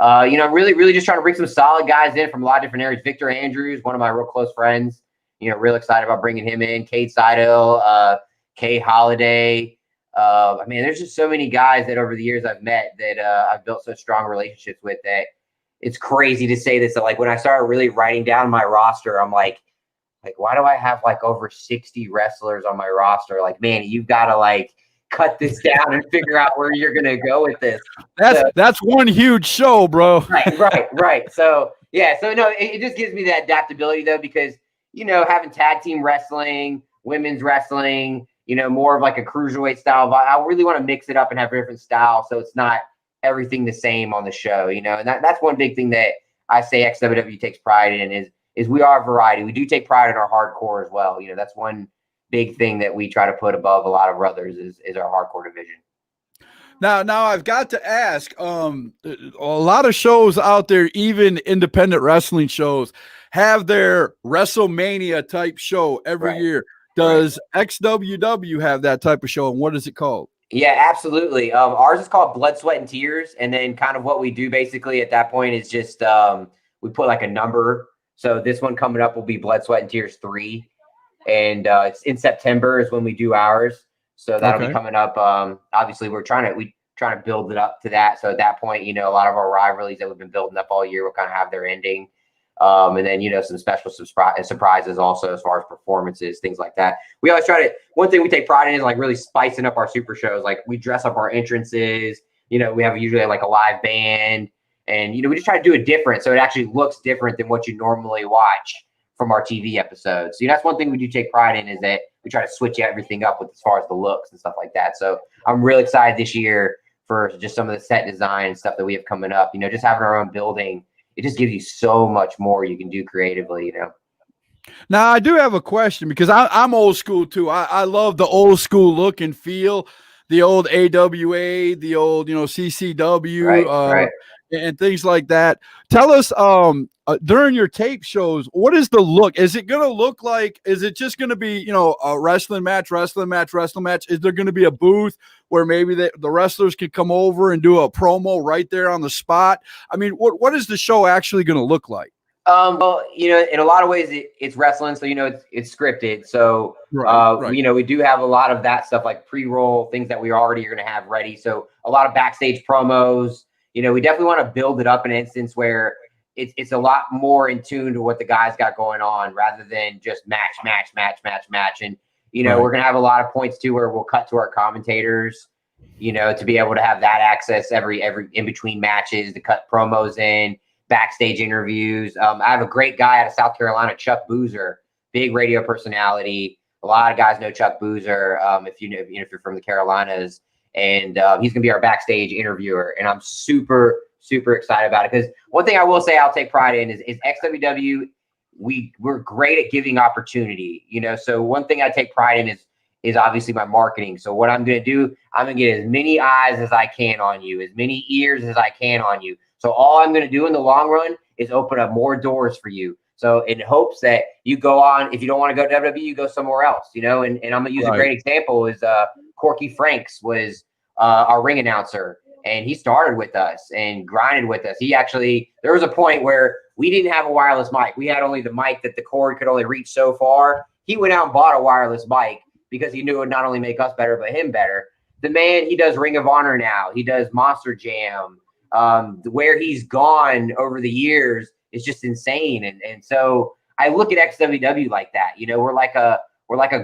Really just trying to bring some solid guys in from a lot of different areas. Victor Andrews, one of my real close friends. Real excited about bringing him in. Cade Seidel, Kay Holiday. There's just so many guys that over the years I've met that I've built such strong relationships with that it's crazy to say this. That like when I started really writing down my roster, I'm like, why do I have like over 60 wrestlers on my roster? Like, man, you've got to like cut this down and figure out where you're going to go with this. That's one huge show, bro. Right. So yeah. So no, it just gives me that adaptability though, because, having tag team wrestling, women's wrestling, more of like a cruiserweight style. I really want to mix it up and have a different style. So it's not everything the same on the show, and that's one big thing that I say XWW takes pride in is we are variety. We do take pride in our hardcore as well. That's one big thing that we try to put above a lot of others is our hardcore division. Now I've got to ask. A lot of shows out there, even independent wrestling shows, have their WrestleMania type show every year. Does XWW have that type of show, and what is it called? Yeah, absolutely. Ours is called Blood, Sweat, and Tears, and then kind of what we do basically at that point is just we put like a number. So this one coming up will be Blood, Sweat, and Tears 3, and it's in September is when we do ours. So that'll be coming up. Obviously, we're trying to build it up to that. So at that point, a lot of our rivalries that we've been building up all year will kind of have their ending. And then, some special surprises also as far as performances, things like that. We always one thing we take pride in is like really spicing up our super shows. Like we dress up our entrances, we have usually like a live band, and, we just try to do it different. So it actually looks different than what you normally watch from our TV episodes. So that's one thing we do take pride in, is that we try to switch everything up with as far as the looks and stuff like that. So I'm really excited this year for just some of the set design and stuff that we have coming up, just having our own building. It just gives you so much more you can do creatively, Now, I do have a question, because I'm old school too. I love the old school look and feel, the old AWA, the old, CCW, and things like that. Tell us, during your tape shows, what is the look? Is it going to look like, is it just going to be, a wrestling match? Is there going to be a booth where maybe the wrestlers can come over and do a promo right there on the spot? I mean, what is the show actually going to look like? Well, in a lot of ways it's wrestling, so it's scripted. So we do have a lot of that stuff, like pre-roll things that we already are going to have ready. So a lot of backstage promos. We definitely want to build it up in an instance where it's a lot more in tune to what the guys got going on, rather than just match. And we're going to have a lot of points too where we'll cut to our commentators, to be able to have that access every in between matches, to cut promos in. Backstage interviews. I have a great guy out of South Carolina, Chuck Boozer, big radio personality. A lot of guys know Chuck Boozer. If you're from the Carolinas, and he's gonna be our backstage interviewer, and I'm super excited about it, because one thing I will say I'll take pride in is XWW. We're great at giving opportunity. So one thing I take pride in is obviously my marketing. So what I'm gonna do, I'm gonna get as many eyes as I can on you, as many ears as I can on you. So all I'm going to do in the long run is open up more doors for you. So in hopes that you go on, if you don't want to go to WWE, you go somewhere else, and I'm going to use a great example is Corky Franks was our ring announcer, and he started with us and grinded with us. There was a point where we didn't have a wireless mic. We had only the mic that the cord could only reach so far. He went out and bought a wireless mic because he knew it would not only make us better, but him better. The man, he does Ring of Honor now. He does Monster Jam. Where he's gone over the years is just insane. And so I look at XWW like that. We're like a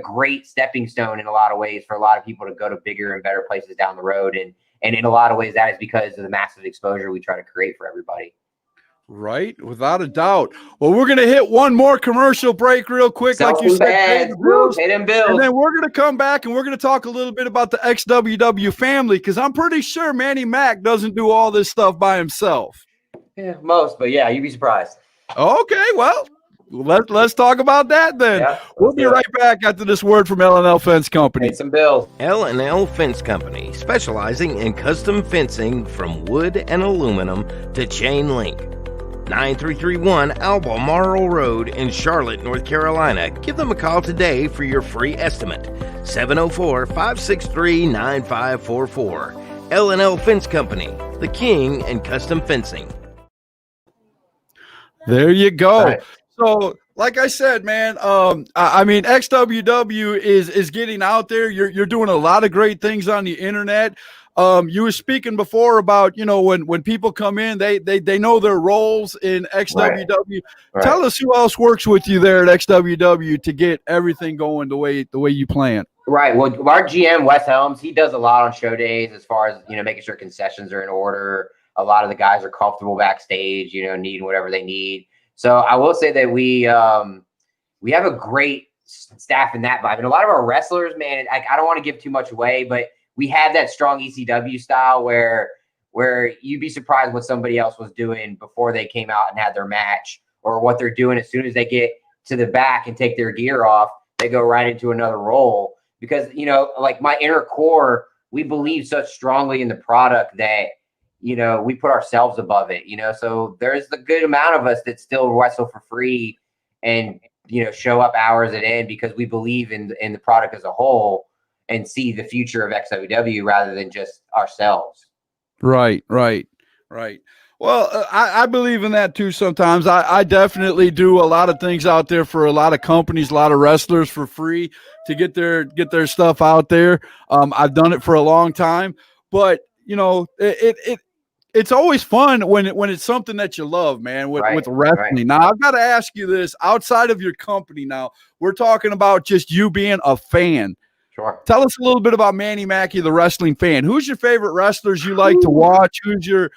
great stepping stone in a lot of ways for a lot of people to go to bigger and better places down the road. And in a lot of ways, that is because of the massive exposure we try to create for everybody. Right, without a doubt. Well, we're going to hit one more commercial break real quick, like you said. Pay them bills. And then we're going to come back and we're going to talk a little bit about the XWW family, because I'm pretty sure Manny Mac doesn't do all this stuff by himself. Yeah, most, but yeah, you'd be surprised. Okay, well, let's talk about that then. Yeah, we'll be right back after this word from L&L Fence Company. Pay some bills. L&L Fence Company, specializing in custom fencing from wood and aluminum to chain link. 9331 Albemarle Road in Charlotte, North Carolina. Give them a call today for your free estimate. 704-563-9544. L&L Fence Company, the king in custom fencing. There you go. Right. So, like I said, man, I mean, XWW is getting out there. You're doing a lot of great things on the internet. You were speaking before about, when people come in, they know their roles in XWW. Right. Tell us who else works with you there at XWW to get everything going the way you plan. Right. Well, our GM, Wes Helms, he does a lot on show days as far as, making sure concessions are in order. A lot of the guys are comfortable backstage, needing whatever they need. So I will say that we have a great staff in that vibe. And a lot of our wrestlers, man, I don't want to give too much away, but we have that strong ECW style where you'd be surprised what somebody else was doing before they came out and had their match, or what they're doing as soon as they get to the back and take their gear off. they go right into another role because, like my inner core, we believe such strongly in the product that, we put ourselves above it, so there's the good amount of us that still wrestle for free and, show up hours at end because we believe in the product as a whole and see the future of XWW rather than just ourselves. Right. Well, I believe in that too. Sometimes I definitely do a lot of things out there for a lot of companies, a lot of wrestlers for free to get their stuff out there. I've done it for a long time, but it's always fun when it's something that you love, man, with wrestling. Right. Now, I've got to ask you this outside of your company. Now, we're talking about just you being a fan. Sure. Tell us a little bit about Manny Mackey, the wrestling fan. Who's your favorite wrestlers you like to watch? Who's your,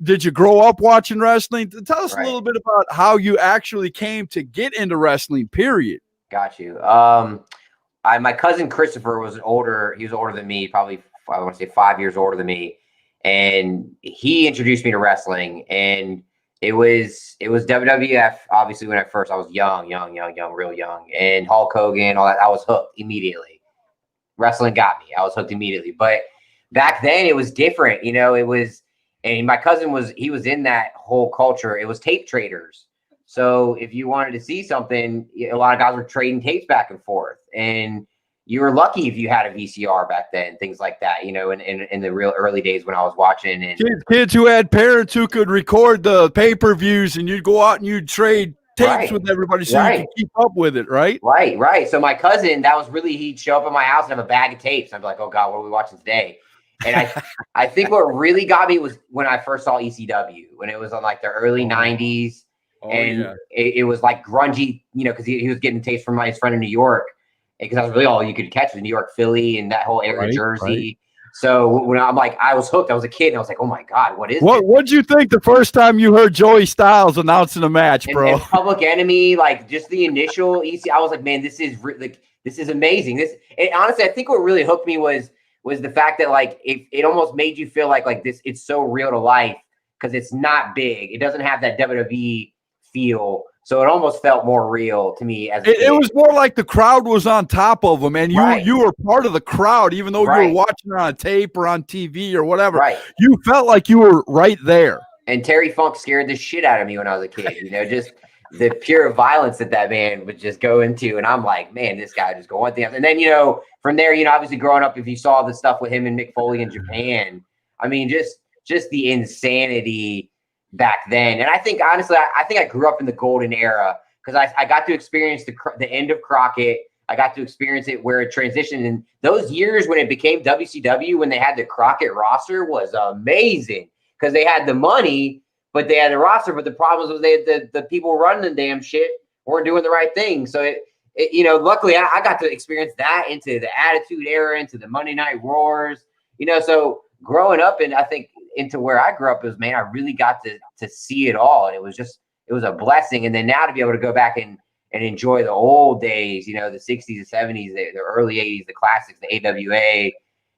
did you grow up watching wrestling? Tell us a little bit about how you actually came to get into wrestling, period. Got you. My cousin Christopher he was older than me, probably, I want to say 5 years older than me. And he introduced me to wrestling, and it was WWF. Obviously, when I was young, real young, and Hulk Hogan, all that. I was hooked immediately. Wrestling got me. I was hooked immediately. But back then, it was different. It was, and my cousin was in that whole culture. It was tape traders. So if you wanted to see something, a lot of guys were trading tapes back and forth, and you were lucky if you had a VCR back then, things like that, in the real early days when I was watching. And kids who had parents who could record the pay-per-views, and you'd go out and you'd trade tapes with everybody so you could keep up with it, right? Right. So my cousin, he'd show up at my house and have a bag of tapes. I'd be like, oh God, what are we watching today? And I think what really got me was when I first saw ECW, when it was on like the early 90s. It was like grungy, because he was getting tapes from his friend in New York. Because that was really all you could catch was New York, Philly, and that whole area, Jersey. Right. So when I was hooked. I was a kid, and I was like, "Oh my God, what is this?" What'd you think the first time you heard Joey Styles announcing a match, bro? And Public Enemy, like just the initial EC, I was like, "Man, this is amazing." Honestly, I think what really hooked me was the fact that like it almost made you feel like this. It's so real to life because it's not big. It doesn't have that WWE feel. So it almost felt more real to me as a kid. It was more like the crowd was on top of them, and you were part of the crowd, even though you were watching it on tape or on TV or whatever. Right. You felt like you were right there. And Terry Funk scared the shit out of me when I was a kid. Just the pure violence that man would just go into, and I'm like, man, this guy just go one thing. And then from there, obviously growing up, if you saw the stuff with him and Mick Foley in Japan, I mean, just the insanity back then. And I think, honestly, I grew up in the golden era because I got to experience the end of Crockett. I got to experience it where it transitioned. And those years when it became WCW, when they had the Crockett roster, was amazing because they had the money, but they had the roster. But the problem was they had the people running the damn shit weren't doing the right thing. So luckily I got to experience that into the Attitude Era, into the Monday Night Wars, so growing up, and I think into where I grew up is, man, I really got to see it all. And it was a blessing. And then now to be able to go back and enjoy the old days, the 60s and 70s, the early 80s, the classics, the AWA,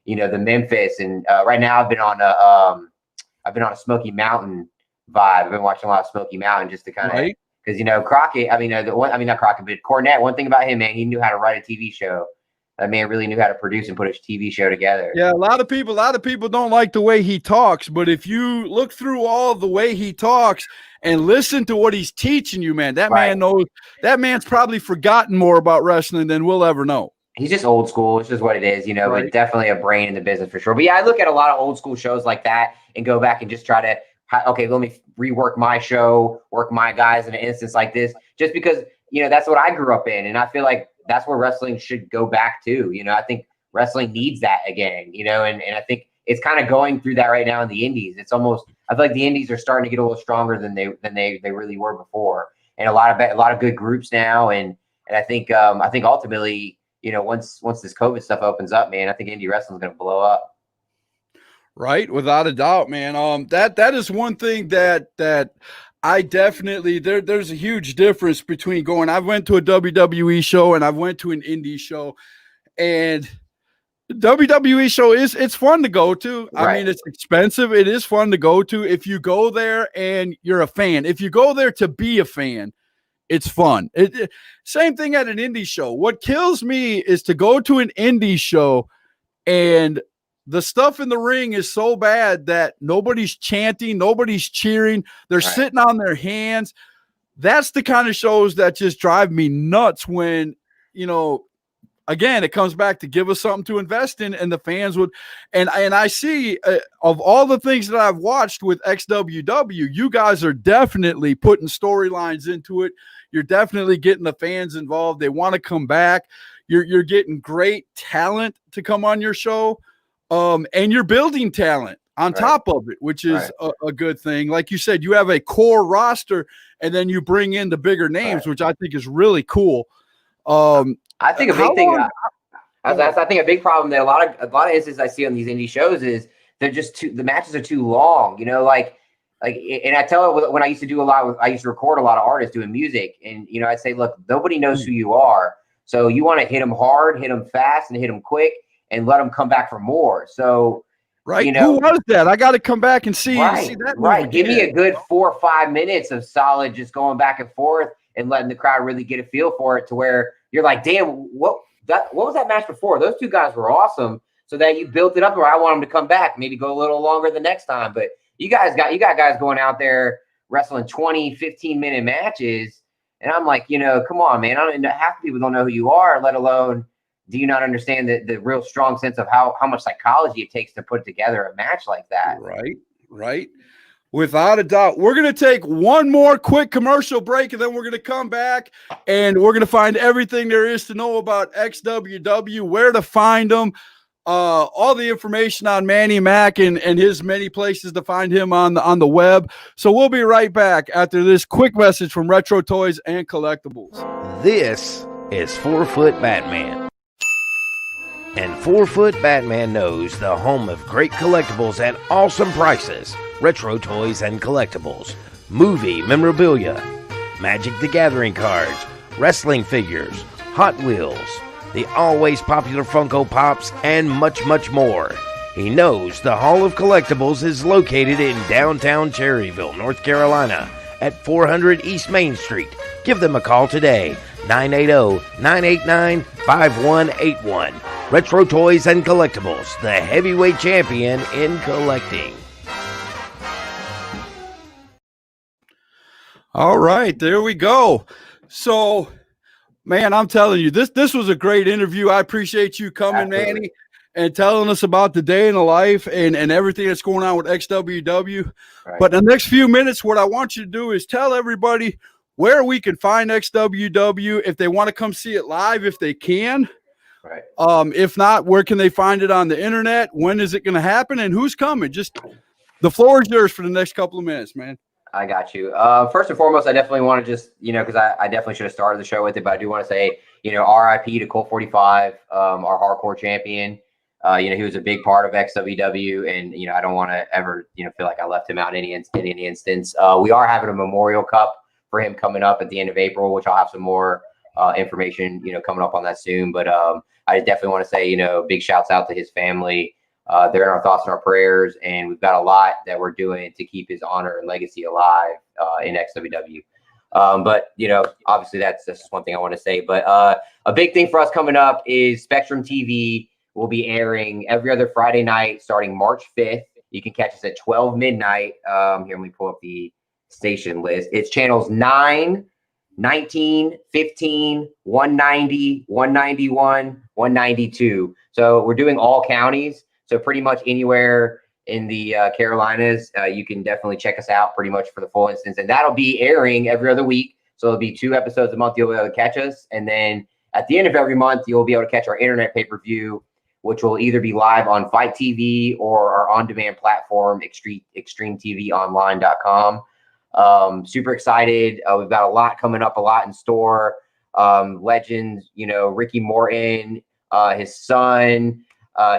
the Memphis. And right now I've been on a Smoky Mountain vibe. I've been watching a lot of Smoky Mountain just to kind of, because, Crockett, not Crockett, but Cornette, one thing about him, man, he knew how to write a TV show. That man really knew how to produce and put a TV show together. Yeah, a lot of people don't like the way he talks, but if you look through all of the way he talks and listen to what he's teaching you, man, man knows. That man's probably forgotten more about wrestling than we'll ever know. He's just old school. It's just what it is, but definitely a brain in the business for sure. But yeah, I look at a lot of old school shows like that and go back and just try to, okay, let me rework my show, work my guys in an instance like this, just because, that's what I grew up in. And I feel like that's where wrestling should go back to. I think wrestling needs that again, and I think it's kind of going through that right now in the indies. It's almost, I feel like the indies are starting to get a little stronger than they really were before. And a lot of good groups now. And I think ultimately, once this COVID stuff opens up, man, I think indie wrestling is going to blow up. Right. Without a doubt, man. That is one thing that I definitely, there's a huge difference between going, I went to a WWE show and I went to an indie show, and WWE show it's fun to go to. Right. I mean, it's expensive. It is fun to go to if you go there and you're a fan. If you go there to be a fan, it's fun. Same thing at an indie show. What kills me is to go to an indie show and the stuff in the ring is so bad that nobody's chanting, nobody's cheering. They're sitting on their hands. That's the kind of shows that just drive me nuts when, again, it comes back to give us something to invest in, and the fans would. And I see of all the things that I've watched with XWW, you guys are definitely putting storylines into it. You're definitely getting the fans involved. They want to come back. You're getting great talent to come on your show, and you're building talent on top of it, which is a good thing. Like you said, you have a core roster, and then you bring in the bigger names, which I think is really cool. I think a big thing. I think a big problem that a lot of instances I see on these indie shows is they're just the matches are too long. And I tell it when I used to I used to record a lot of artists doing music, and I'd say, look, nobody knows who you are, so you want to hit them hard, hit them fast, and hit them quick, and let them come back for more. So. Who was that? I got to come back and see that. Right. Give me a good 4 or 5 minutes of solid, just going back and forth and letting the crowd really get a feel for it, to where you're like, damn, what was that match before? Those two guys were awesome. So that you built it up where I want them to come back, maybe go a little longer the next time. But you got guys going out there wrestling 20, 15-minute matches. And I'm like, come on, man. Half the people don't know who you are, let alone do you not understand the real strong sense of how much psychology it takes to put together a match like that? Right. Without a doubt. We're going to take one more quick commercial break, and then we're going to come back, and we're going to find everything there is to know about XWW, where to find them, all the information on Manny Mac and his many places to find him on the web. So we'll be right back after this quick message from Retro Toys and Collectibles. This is 4 Foot Batman. And 4 Foot Batman knows the home of great collectibles at awesome prices. Retro Toys and Collectibles, movie memorabilia, Magic the Gathering cards, wrestling figures, Hot Wheels, the always popular Funko Pops, and much, much more. He knows the Hall of Collectibles is located in downtown Cherryville, North Carolina, at 400 East Main Street. Give them a call today, 980-989-5181. Retro Toys and Collectibles, the heavyweight champion in collecting. All right, there we go. So, man, I'm telling you, this was a great interview. I appreciate you coming, Manny, and telling us about the day in the life and everything that's going on with XWW. Right. But in the next few minutes, what I want you to do is tell everybody where we can find XWW, if they want to come see it live, if they can. Right. If not, where can they find it on the internet? When is it going to happen? And who's coming? Just the floor is yours for the next couple of minutes, man. I got you. First and foremost, I definitely want to just, because I definitely should have started the show with it, but I do want to say, RIP to Colt 45, our hardcore champion. He was a big part of XWW, and, I don't want to ever, feel like I left him out in any instance. We are having a Memorial Cup for him coming up at the end of April, which I'll have some more information, coming up on that soon. But I definitely want to say, big shouts out to his family. They're in our thoughts and our prayers, and we've got a lot that we're doing to keep his honor and legacy alive in XWW. But obviously that's just one thing I want to say. But a big thing for us coming up is Spectrum TV will be airing every other Friday night starting March 5th. You can catch us at 12 midnight. Here, let me pull up the station list. It's channels 9, 19, 15, 190, 191, 192. So we're doing all counties. So pretty much anywhere in the Carolinas, you can definitely check us out pretty much for the full instance. And that'll be airing every other week. So it'll be 2 episodes a month you'll be able to catch us. And then at the end of every month, you'll be able to catch our internet pay-per-view, which will either be live on Fight TV or our on-demand platform, extremetvonline.com. Super excited. We've got a lot coming up, a lot in store. Legends, Ricky Morton, his son,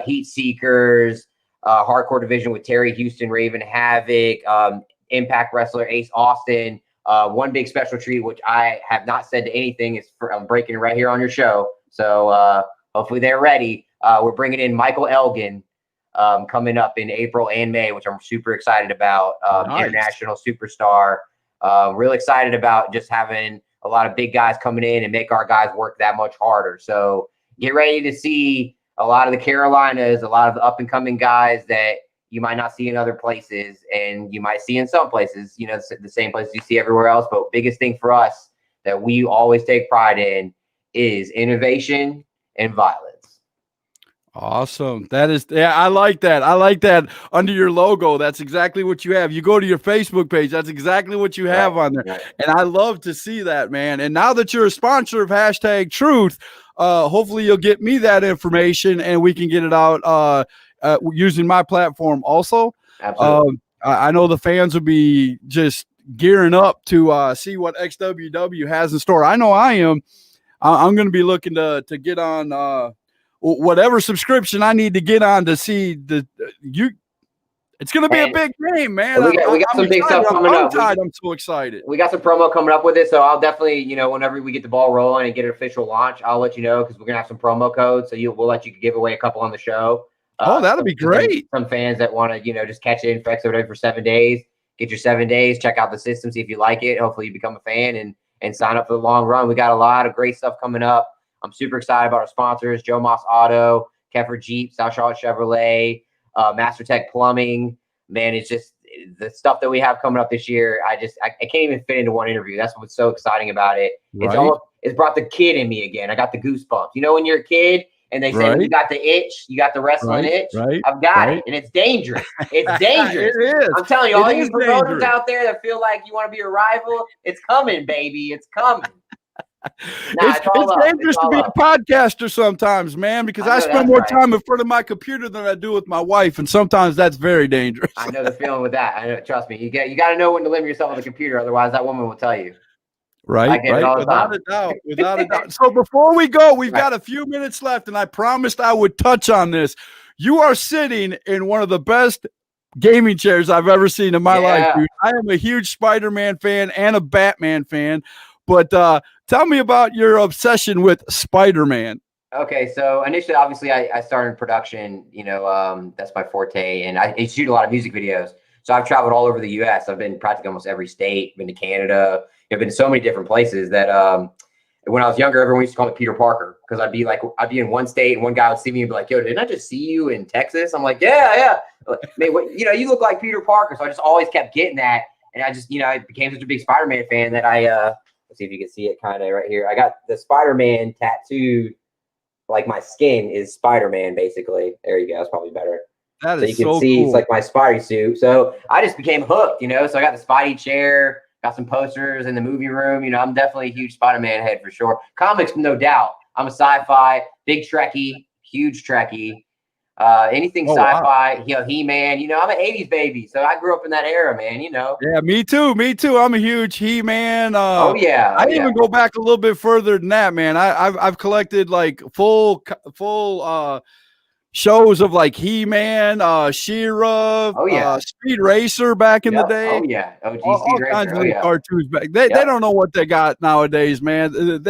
Heat Seekers, Hardcore Division with Terry Houston, Raven Havoc, Impact Wrestler Ace Austin. One big special treat, which I have not said to anything, is I'm breaking it right here on your show. So hopefully they're ready. We're bringing in Michael Elgin coming up in April and May, which I'm super excited about. Nice. International superstar. Really excited about just having a lot of big guys coming in and make our guys work that much harder. So get ready to see a lot of the Carolinas, a lot of the up and coming guys that you might not see in other places, and you might see in some places, you know, the same places you see everywhere else. But biggest thing for us that we always take pride in is innovation and violence. Awesome. That is, yeah, I like that. I like that under your logo. That's exactly what you have. You go to your Facebook page, that's exactly what you have on there. Right. And I love to see that, man. And now that you're a sponsor of Hashtag Truth, hopefully you'll get me that information and we can get it out using my platform also. Absolutely. I know the fans will be just gearing up to see what XWW has in store. I know I am. I'm going to be looking to get on whatever subscription I need to get on to see it's going to be a big game, man. We got some big stuff coming up. I'm so excited. We got some promo coming up with it, so I'll definitely, you know, whenever we get the ball rolling and get an official launch, I'll let you know, because we're gonna have some promo codes. So we'll let you give away a couple on the show. That'll be great. Some fans that want to, you know, just catch it in for 7 days. Get your 7 days, check out the system, see if you like it. Hopefully you become a fan and sign up for the long run. We got a lot of great stuff coming up. I'm super excited about our sponsors: Joe Moss Auto, Keffer Jeep, South Charlotte Chevrolet, Master Tech Plumbing. Man, it's just the stuff that we have coming up this year. I can't even fit into one interview. That's what's so exciting about it. Right. It's brought the kid in me again. I got the goosebumps. You know, when you're a kid and they say, you got the itch, you got the wrestling itch. Right. I've got it, and it's dangerous. It's dangerous. It is. I'm telling you, all you promoters dangerous out there that feel like you want to be a rival, it's coming, baby. It's coming. It's dangerous to be a podcaster sometimes, man, because I spend more time in front of my computer than I do with my wife, and sometimes that's very dangerous. I know the feeling with that. I know. Trust me. You got to know when to limit yourself on the computer, otherwise that woman will tell you. Right. Without a doubt. So before we go, we've got a few minutes left, and I promised I would touch on this. You are sitting in one of the best gaming chairs I've ever seen in my life, dude. I am a huge Spider-Man fan and a Batman fan, but tell me about your obsession with Spider-Man. Okay, so initially, obviously, I started in production. You know, that's my forte, and I shoot a lot of music videos. So I've traveled all over the U.S. I've been practically almost every state. Been to Canada. I've been to so many different places that when I was younger, everyone used to call me Peter Parker, because I'd be in one state and one guy would see me and be like, "Yo, didn't I just see you in Texas?" I'm like, "Yeah." Man, you know, you look like Peter Parker. So I just always kept getting that, and I just, you know, I became such a big Spider-Man fan that let's see if you can see it kind of right here. I got the Spider-Man tattooed, like my skin is Spider-Man, basically. There you go. That's probably better. That is so you can see cool. It's like my Spidey suit. So I just became hooked, you know. So I got the Spidey chair, got some posters in the movie room. You know, I'm definitely a huge Spider-Man head for sure. Comics, no doubt. I'm a sci-fi, big Trekkie, huge Trekkie. Anything sci-fi, you know, He-Man, you know, I'm an 80s baby, so I grew up in that era, man, you know. Yeah, me too. I'm a huge He-Man. I even go back a little bit further than that, man. I've collected like full shows of like He-Man, She-Ra, Speed Racer back in the day. Oh yeah, OG all Speed Racer. Kinds of cartoons back. They don't know what they got nowadays, man.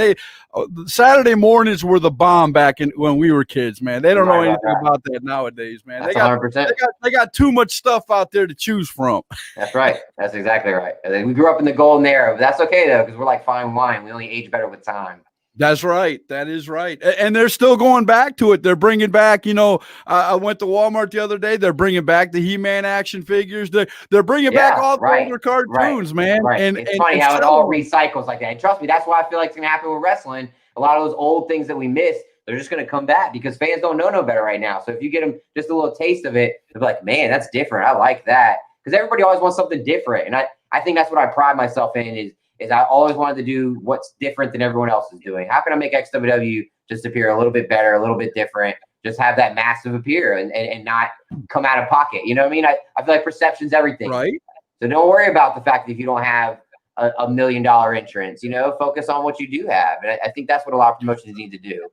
Saturday mornings were the bomb back when we were kids, man. They don't know anything about that nowadays, man. That's 100%. They got too much stuff out there to choose from. That's right. That's exactly right. We grew up in the golden era, but that's okay though, because we're like fine wine. We only age better with time. That's right. That is right. And they're still going back to it. They're bringing back, you know, I went to Walmart the other day. They're bringing back the He-Man action figures. They're bringing back all the older cartoons, man. Right. And it's funny how it all recycles like that. And trust me, that's why I feel like it's going to happen with wrestling. A lot of those old things that we missed, they're just going to come back because fans don't know no better right now. So if you get them just a little taste of it, they'll be like, man, that's different. I like that. Because everybody always wants something different. And I think that's what I pride myself in is I always wanted to do what's different than everyone else is doing. How can I make XWW just appear a little bit better, a little bit different, just have that massive appear and not come out of pocket? You know what I mean? I feel like perception's everything. Right. So don't worry about the fact that if you don't have a $1 million entrance, you know, focus on what you do have. And I think that's what a lot of promotions need to do.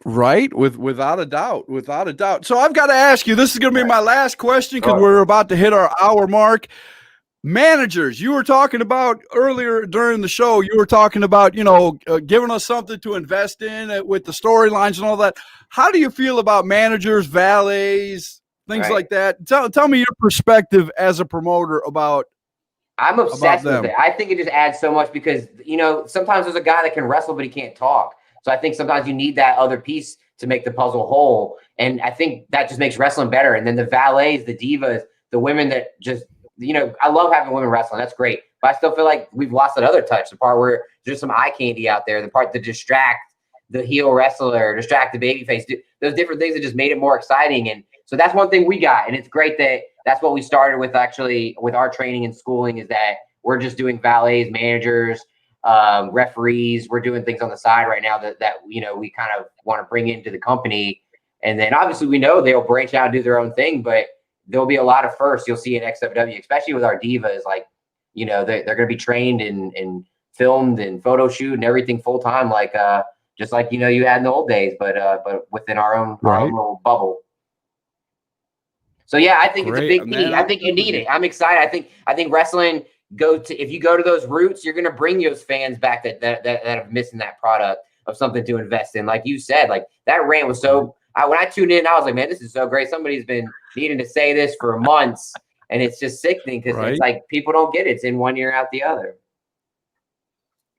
Right. Without a doubt. So I've got to ask you, this is going to be my last question because we're about to hit our hour mark. Managers, you were talking about earlier during the show, you were talking about, you know, giving us something to invest in with the storylines and all that. How do you feel about managers, valets, things like that? Tell me your perspective as a promoter about I'm obsessed with it. I think it just adds so much because, you know, sometimes there's a guy that can wrestle, but he can't talk. So I think sometimes you need that other piece to make the puzzle whole. And I think that just makes wrestling better. And then the valets, the divas, the women that just, you know, I love having women wrestling. That's great. But I still feel like we've lost that other touch, the part where there's some eye candy out there, the part to distract the heel wrestler, distract the babyface. Those different things that just made it more exciting. And so that's one thing we got. And it's great that that's what we started with actually with our training and schooling, is that we're just doing valets, managers, referees. We're doing things on the side right now that you know, we kind of want to bring into the company. And then obviously we know they'll branch out and do their own thing, but there'll be a lot of firsts you'll see in XFW, especially with our divas. Like, you know, they're going to be trained and filmed and photo shoot and everything full time, like just like, you know, you had in the old days, but within our own little bubble. So yeah, I think it's a big key. I think you need it. I'm excited. I think wrestling if you go to those roots, you're going to bring those fans back that are missing that product of something to invest in. Like you said, like that rant was so. When I tuned in, I was like, man, this is so great. Somebody's been needing to say this for months, and it's just sickening because it's like people don't get it. It's in one ear out the other.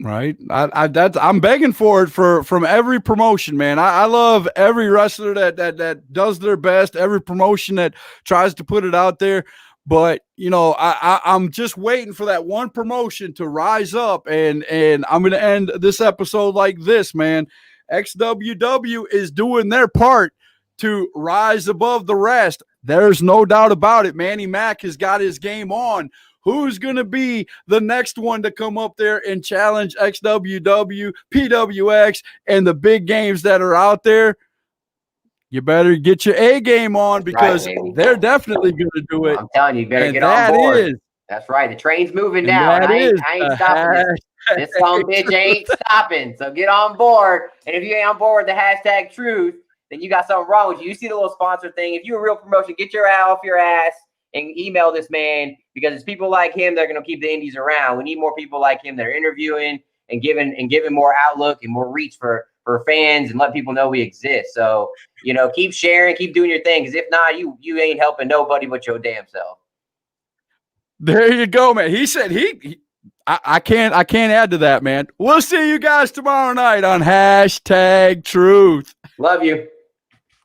Right. I'm begging for it from every promotion, man. I love every wrestler that does their best, every promotion that tries to put it out there. But, you know, I'm just waiting for that one promotion to rise up, and I'm going to end this episode like this, man. XWW is doing their part to rise above the rest. There's no doubt about it. Manny Mac has got his game on. Who's going to be the next one to come up there and challenge XWW, PWX, and the big games that are out there? You better get your A game on, because they're definitely going to do it. I'm telling you, you better get on board. That's right. The train's moving now. I ain't stopping this. This son of a bitch ain't stopping. So get on board. And if you ain't on board with the hashtag truth, then you got something wrong with you. You see the little sponsor thing. If you're a real promotion, get your off your ass and email this man, because it's people like him that are going to keep the indies around. We need more people like him that are interviewing and giving more outlook and more reach for fans, and let people know we exist. So, you know, keep sharing, keep doing your thing, because if not, you ain't helping nobody but your damn self. There you go, man. He said I can't add to that, man. We'll see you guys tomorrow night on hashtag truth. Love you.